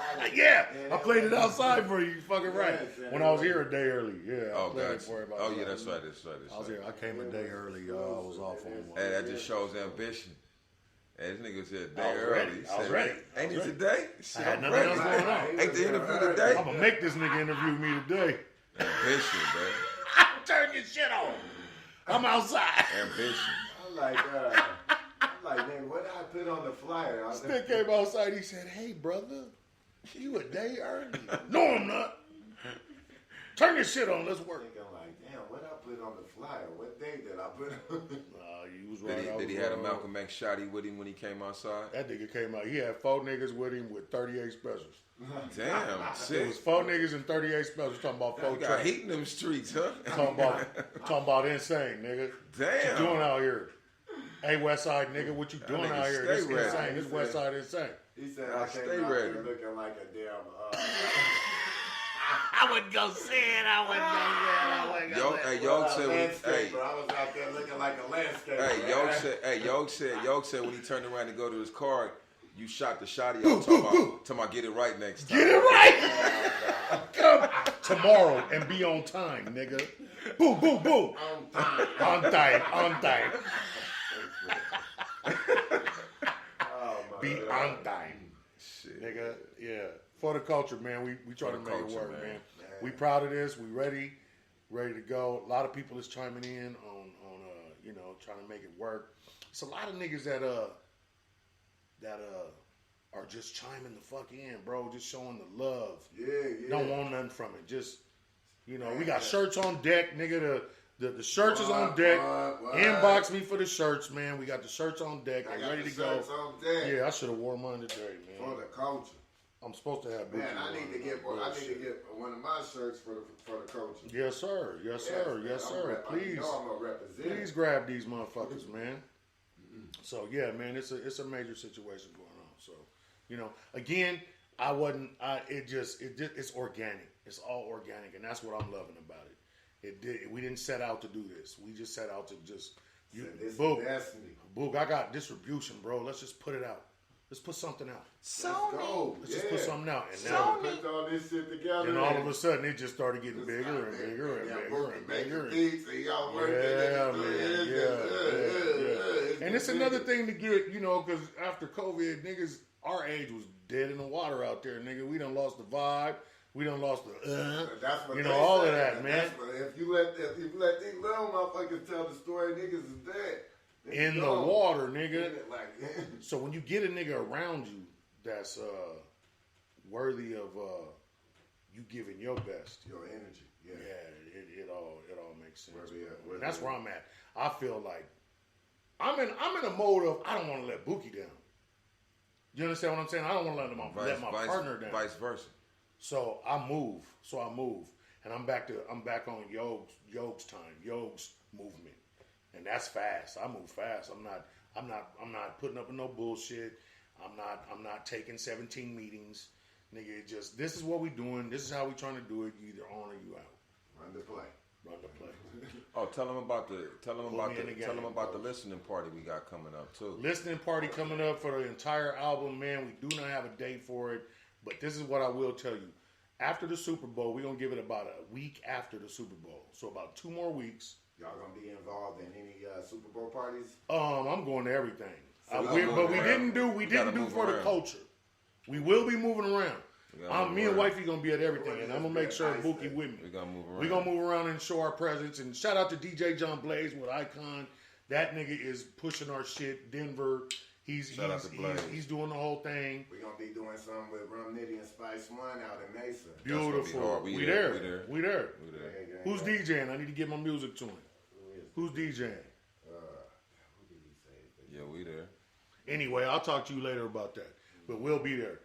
I got it. Yeah, And I that played was- it outside for you. You fucking right. Yes, When I was here a day early. Yeah, I Oh, played it gotcha. for everybody. Oh, yeah, that's right. That's right. That's I was right. here. I came a day early, y'all. I was off on one. Hey, that just shows ambition. Hey, this nigga said a day I was early. ready. He I was said, ready. Ain't I it was today? Shit, I had I'm nothing ready. else going on. Ain't the interview today? I'm gonna make this nigga interview me today. Ambition, bro. Turn your shit on. I'm outside. Ambition. I'm like, man, what did I put on the flyer? Sticc came outside. He said, "Hey, brother, you a day early?" No, I'm not. Turn your shit on. Let's work. Thinking like, damn, what did I put on the flyer? What day did I put on? You was right. Did he have a Malcolm X shotty with him when he came outside? That nigga came out. He had 4 niggas with him with 38 specials. Damn, It shit. was 4 niggas and 38 specials. Talking about 4 You got tracks. heat in them streets, huh? Talking about insane, nigga. Damn. What you doing out here? Hey, Westside nigga, what you doing nigga out here? stay This ready. insane. This Westside insane. He said, Nah, I came stay out ready. there looking like a damn... I wouldn't go say it. I wouldn't go say it. Yo said, hey, landscaper. I was out there looking like a landscaper. hey, Yo said when he turned around to go to his car, you shot the shotty out talking about get it right next time. Get it right. Come tomorrow and be on time, nigga. Boo, boo, boo. On time. Be on time. Shit. Nigga, yeah. For the culture, man. We try For to the make culture, it work, man. man. We proud of this. We ready to go. A lot of people is chiming in on trying to make it work. It's a lot of niggas that are just chiming the fuck in, bro. Just showing the love. Yeah. Don't want nothing from it. Just we got shirts on deck, nigga. The shirts is on deck. What? Inbox me for the shirts, man. We got the shirts on deck. I They got ready the to go. shirts on deck. Yeah, I should have worn mine today, man. For the culture. I'm supposed to have Bookie Man, I need to on. get one of my shirts for the culture. Yes, sir. Yes, sir. man, Yes, sir. Please, You know I'm gonna represent. please grab these motherfuckers, man. So yeah, man, it's a major situation going on. So, again, it's organic. It's all organic, and that's what I'm loving about it. We didn't set out to do this. We just set out to just This Book. is destiny. Book, I got distribution, bro. Let's just put it out. Let's put something out. Let's go. Let's just put something out. And Now now, we put all this shit together. and all of a sudden, it just started getting bigger and bigger and bigger and bigger. And it's another thing to get, because after COVID, niggas our age was dead in the water out there, nigga. We done lost the vibe. We done lost the That's what all say. of that, man. That's what, if you let these little motherfuckers tell the story, niggas is dead. In the water, nigga. Like, So when you get a nigga around you that's worthy of you giving your best, your energy, yeah, it all makes sense. Where And that's where I'm at. I feel like I'm in a mode of I don't want to let Bookie down. You understand what I'm saying? I don't want to let my partner down. Vice versa. So I move, and I'm back on Yoge's time, Yoge's movement, and that's fast. I move fast. I'm not putting up with no bullshit. I'm not taking 17 meetings, nigga. It just this is what we doing. This is how we trying to do it. You either on or you out. Run the play. Oh, tell them about the listening party we got coming up too. Listening party coming up for the entire album, man. We do not have a date for it. But this is what I will tell you. After the Super Bowl, we're going to give it about a week after the Super Bowl. So about 2 more weeks. Y'all gonna be involved in any Super Bowl parties? I'm going to everything. So We didn't do for the culture. We will be moving around. Me and Wifey gonna be at everything, and I'm gonna make sure Bookie with me. We're gonna move around and show our presence. And shout out to DJ John Blaze with Icon. That nigga is pushing our shit. Denver. He's doing the whole thing. We're gonna be doing something with Rum Nitty and Spice One out in Mesa. Beautiful. We there. Who's DJing? I need to get my music to him. Who's DJing? Who did he say? Yeah, we there. Anyway, I'll talk to you later about that. But we'll be there.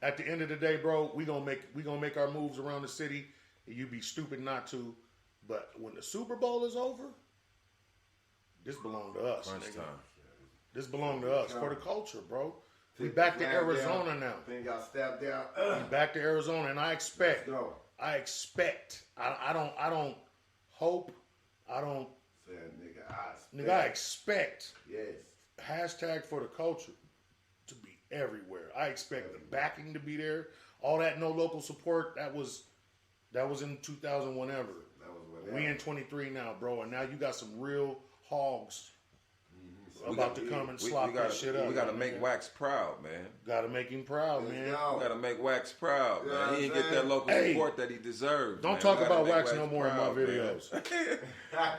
At the end of the day, bro, we gonna make our moves around the city. You'd be stupid not to. But when the Super Bowl is over, this belong to us. Crunch time. This belong to us for the culture, bro. We back to Arizona now. Then y'all stepped down. We back to Arizona, and I expect. I don't hope. I don't. Say, I expect. Yes. Hashtag for the culture to be everywhere. I expect the backing to be there. All that no local support. That was in 2000 whenever. We in 23 now, bro, and now you got some real hogs about to come and slop that shit up. We gotta make Wax proud, man. Gotta make him proud, man. We gotta make Wax proud, man. He didn't get that local support that he deserved. Don't talk about Wax no more in my videos.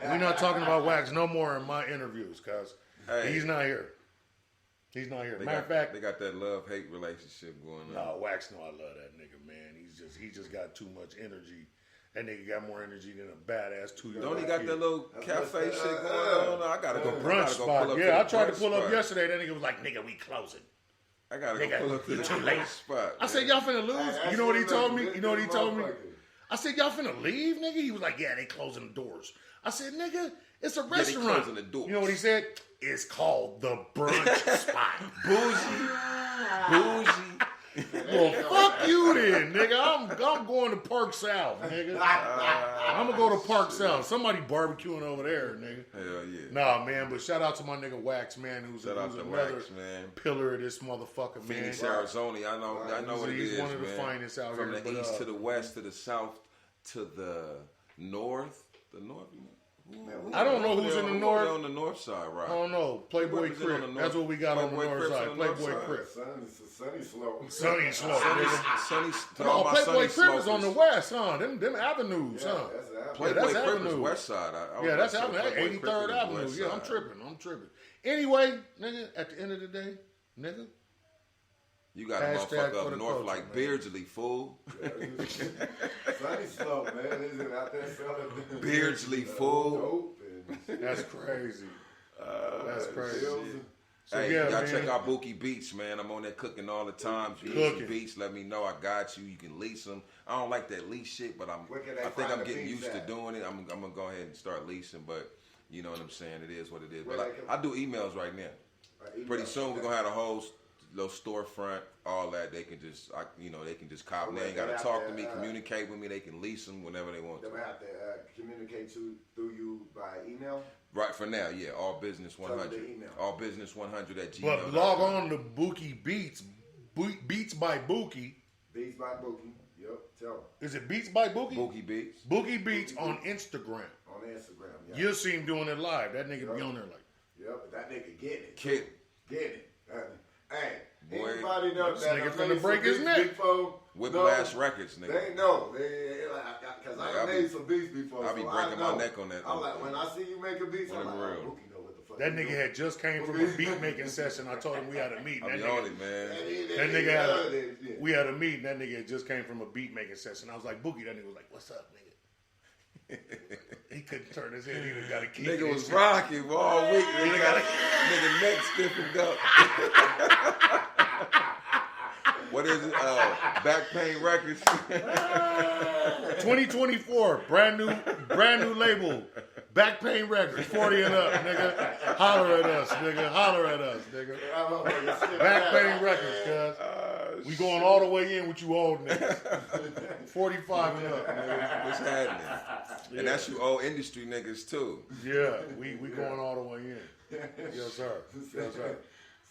We're not talking about Wax no more in my interviews, cause he's not here. He's not here. Matter of fact, they got that love-hate relationship going on. No, Wax know I love that nigga, man. He just got too much energy. That nigga got more energy than a badass 2-year-old. Don't he got that little cafe shit going on? I gotta go. Brunch spot. Yeah, I tried to pull up yesterday. That nigga was like, "Nigga, we closing." I gotta go pull up to the brunch spot. I said, "Y'all finna lose." You know what he told me? I said, "Y'all finna leave, nigga." He was like, "Yeah, they closing the doors." I said, "Nigga, it's a restaurant." They closing the doors. You know what he said? It's called the brunch spot. Bougie. Well, fuck you then, nigga. I'm going to Park South, nigga. I'm gonna go to Park South. Somebody barbecuing over there, nigga. Hell yeah. Nah, man. But shout out to my nigga Wax, man, who's another Wax, man. pillar of this motherfucker, man. Phoenix, Arizona. I know what it is, He's one of the finest out from here. From the east to the west to the south to the north. The north. I don't know who's in the north. On the north side, right? I don't know. Playboy Crip. That's what we got on the north side. Playboy Crip. Sunny Slope. Sunny Slope. No, Playboy Crip is on the west, huh? Them avenues, huh? Playboy Crip is west side. That's Avenue. 83rd Avenue. Yeah, I'm tripping. Anyway, nigga, at the end of the day, nigga. You got a motherfucker up north like Beardsley, fool. Sunny Slope, man. Isn't out there selling Beardsley, fool. That's crazy. That's crazy. So, hey, yeah, y'all man. check out Bookie Beats, man. I'm on there cooking all the time. If you need some beats, let me know. I got you. You can lease them. I don't like that lease shit, but I think I'm getting used to doing it. I'm gonna go ahead and start leasing, but you know what I'm saying. It is what it is. But I do emails right now. Pretty soon we're gonna have a whole little storefront, all that. They can just, they can just copy. They ain't gotta talk to me, communicate with me. They can lease them whenever they want. They have to communicate through you by email. Right, for now, yeah. All business 100. All business 100 at Gmail. But log on to Bookie Beats. Beats by Bookie. Beats by Bookie. Yep. Tell them. Is it Beats by Bookie? Bookie Beats. Bookie Beats on Instagram. On Instagram, yeah. You'll see him doing it live. That nigga be on there like. Yep, that nigga get it. Get it. Hey, boy, anybody know this that nigga finna break his neck. Whiplash Records, nigga. They know. Because I made some beats before. I be breaking my neck on that. I'm like, when I see you making beats, I'm like, Bookie know what the fuck. That nigga had just came from a beat making session. I told him we had a meeting. I be on it, man. That nigga we had a meeting. That nigga had just came from a beat making session. I was like, Bookie. That nigga was like, what's up, nigga? He couldn't turn his head. He done got a key. Nigga was rocking all week. Nigga neck stiffened up. What is it? Back Pain Records. 2024, brand new label. Back Pain Records, 40 and up, nigga. Holler at us, nigga. Back Pain Records, cuz. We going all the way in with you old niggas. 45 and up, nigga. What's happening? Yeah. And that's you old industry niggas too. Yeah, we going all the way in. Yes, sir.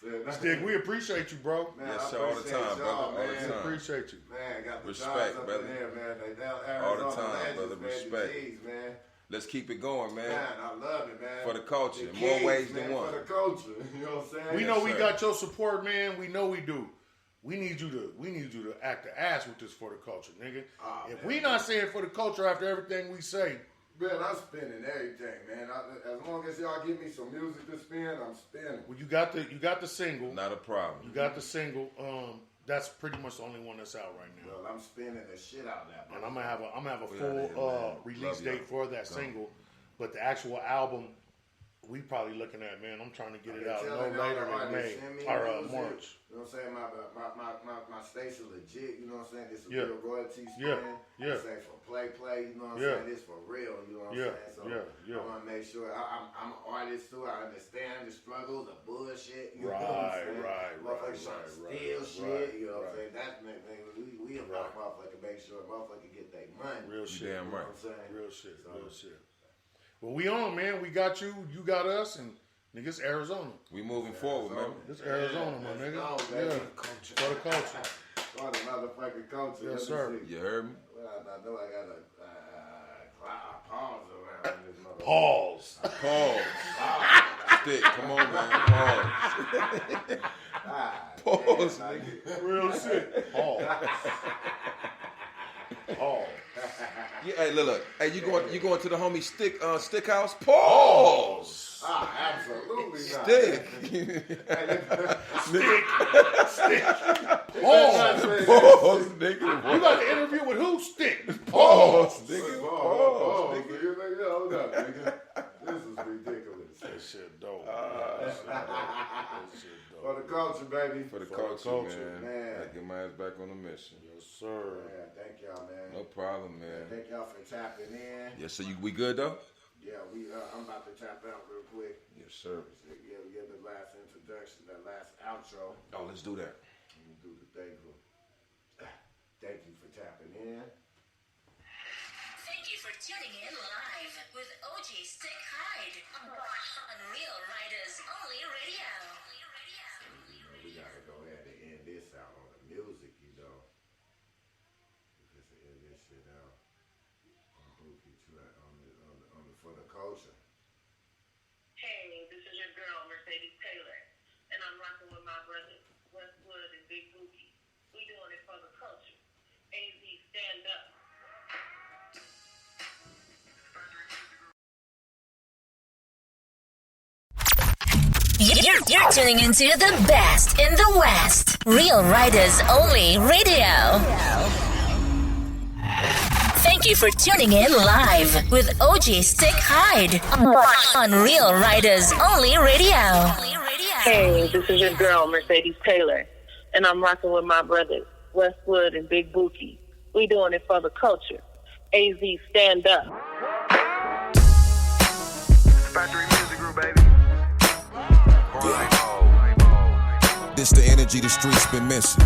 Sticc, we appreciate you, bro. Man, yes, sir, I all the time, brother. All man. the time. Appreciate you. Man, got the Respect, guys up brother. in there, man. They down All Arizona the time, legends, brother. man. Respect. The G's, man. Let's keep it going, man. Man, I love it, man. For the culture, The more kids, ways man, than one. For the culture, you know what I'm saying? We Yes, know we sir. got your support, man. We know we do. We need you to act the ass with this for the culture, nigga. If we not saying for the culture after everything we say, Man, I'm spinning everything, man. As long as y'all give me some music to spin, I'm spinning. well, you got the single. Not a problem. You got the single. That's pretty much the only one that's out right now. Well, I'm spinning the shit out of that. And I'm gonna have a We full out here, man. release Love date y'all. for that single, but the actual album we probably looking at, man. I'm trying to get it out no later than May or March. You know what I'm saying? My station legit. You know what I'm saying? This is Yeah. real royalty spin. Yeah. This ain't for play. You know what I'm Yeah. saying? This for real. You know what Yeah. I'm saying? So Yeah. I want to make sure I'm an artist too. I understand the struggles, the bullshit. You know Right, what I'm saying? right. Motherfuckers trying to steal shit. You know what I'm saying? That's we about motherfucker make sure motherfucker get their money. Real shit. Damn You know right. what I'm saying? Real shit. Real shit. Well, we on, man. We got you. You got us, and niggas Arizona. We moving forward, man. This Arizona, my nigga. go, baby. Yeah. For the culture. For the motherfucking culture. Let me Yes, sir. see. You heard me? Well, I know I got a pause around this motherfucker. Pause. Pause. Sticc, come on, man. Pause. Pause. Real shit. Pause. Pause. Yeah, hey, look. Hey, you going to the homie Sticc house? Pause. Absolutely not. Sticc. Pause. Pause, nigga. You got an interview with who? Sticc. Pause, nigga. Pause, Pause, nigga. nigga. Hold up, nigga. This is ridiculous. That shit dope. That shit dope. For the culture, baby. For the For the culture, culture, man. I get my ass back on the mission. Yes, sir. Man, thank y'all, man. No problem, man. Thank y'all for tapping in. Yes, so we good though? Yeah, I'm about to tap out real quick. Yes, sir. Yeah, we get the last introduction, that last outro. Oh, let's do that. Let me do the thing for. Thank you for tapping in. Thank you for tuning in live with OG Sticc Hyde on Real Riders Only Radio. You know, we gotta go ahead and end this out on the music, you know. Just to end this shit out on Bookie track on the for the culture. Hey, this is your girl, Mercedes Taylor, and I'm rocking with my brothers, Westwood and Big Bookie. We doing it for the culture. AZ, stand up. You're tuning into the best in the West. Real Riders Only Radio. Thank you for tuning in live with OG Sticc Hyde on Real Riders Only Radio. Hey, this is your girl, Mercedes Taylor, and I'm rocking with my brothers, Westwood and Big Bookie. We doing it for the culture. AZ, stand up. Factory Music Group, baby. This the energy the streets been missing.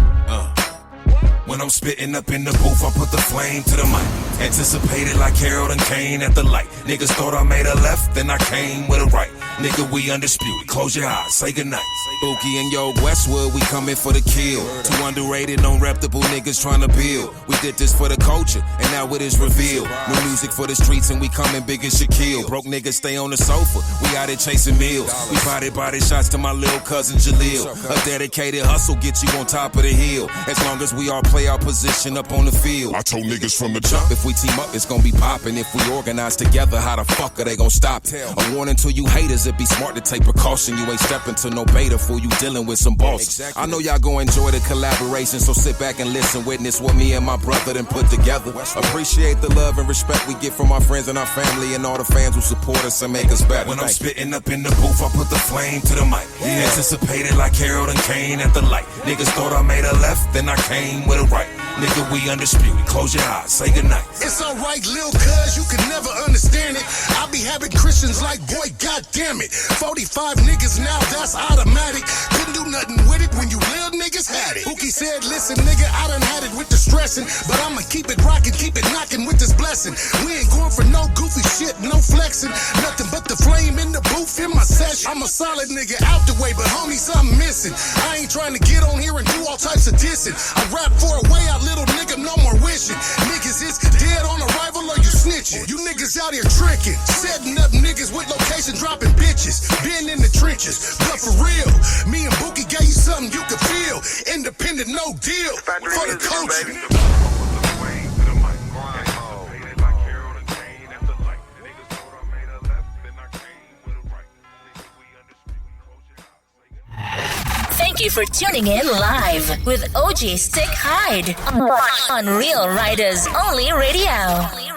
When I'm spitting up in the booth, I put the flame to the mic. Anticipated like Harold and Kane at the light. Niggas thought I made a left, then I came with a right. Nigga, we undisputed. Close your eyes, say goodnight. Bookie and yo, Westwood, we coming for the kill. Two underrated, non-reputable niggas trying to build. We did this for the culture, and now it is revealed. New music for the streets, and we coming big as Shaquille. Broke niggas stay on the sofa, we out here chasing meals. We body shots to my little cousin Jaleel. A dedicated hustle get you on top of the hill. As long as we all play our position up on the field. I told niggas from the jump, if we team up, it's gonna be poppin'. If we organize together, how the fuck are they gonna stop it? A warning to you haters, it be smart to take precaution. You ain't stepping to no beta fool, you dealing with some bosses. I know y'all gon' enjoy the collaboration, so sit back and listen, witness what me and my brother done put together. Appreciate the love and respect we get from our friends and our family and all the fans who support us and make us better. When I'm spitting up in the booth, I put the flame to the mic. Anticipated like Harold and Kane at the light. Niggas thought I made a left, then I came with a right. Nigga, we undisputed. Close your eyes, say goodnight. It's alright, lil' cuz, you can never understand it. I be having Christians like, boy, goddamn it. 45 niggas now, that's automatic. Couldn't do nothing with it when you little niggas had it. Bookie said, listen, nigga, I done had it with the stressing, but I'ma keep it rockin', keep it knockin' with this blessing. We ain't going for no goofy shit, no flexing. Nothing but the flame in the booth, fit my session. I'm a solid nigga out the way, but homie, something missing. I ain't trying to get on here and do all types of dissing. I rap for a way out, little nigga, no more wishing. Niggas is dead on arrival or you snitching. You niggas out here tricking, setting up niggas with location, dropping bitches. Been in the trenches, but for real, me and Bookie gave you something you could feel. Independent, no deal, for the culture. Thank you for tuning in live with OG Sticc Hyde on Real Riders Only Radio.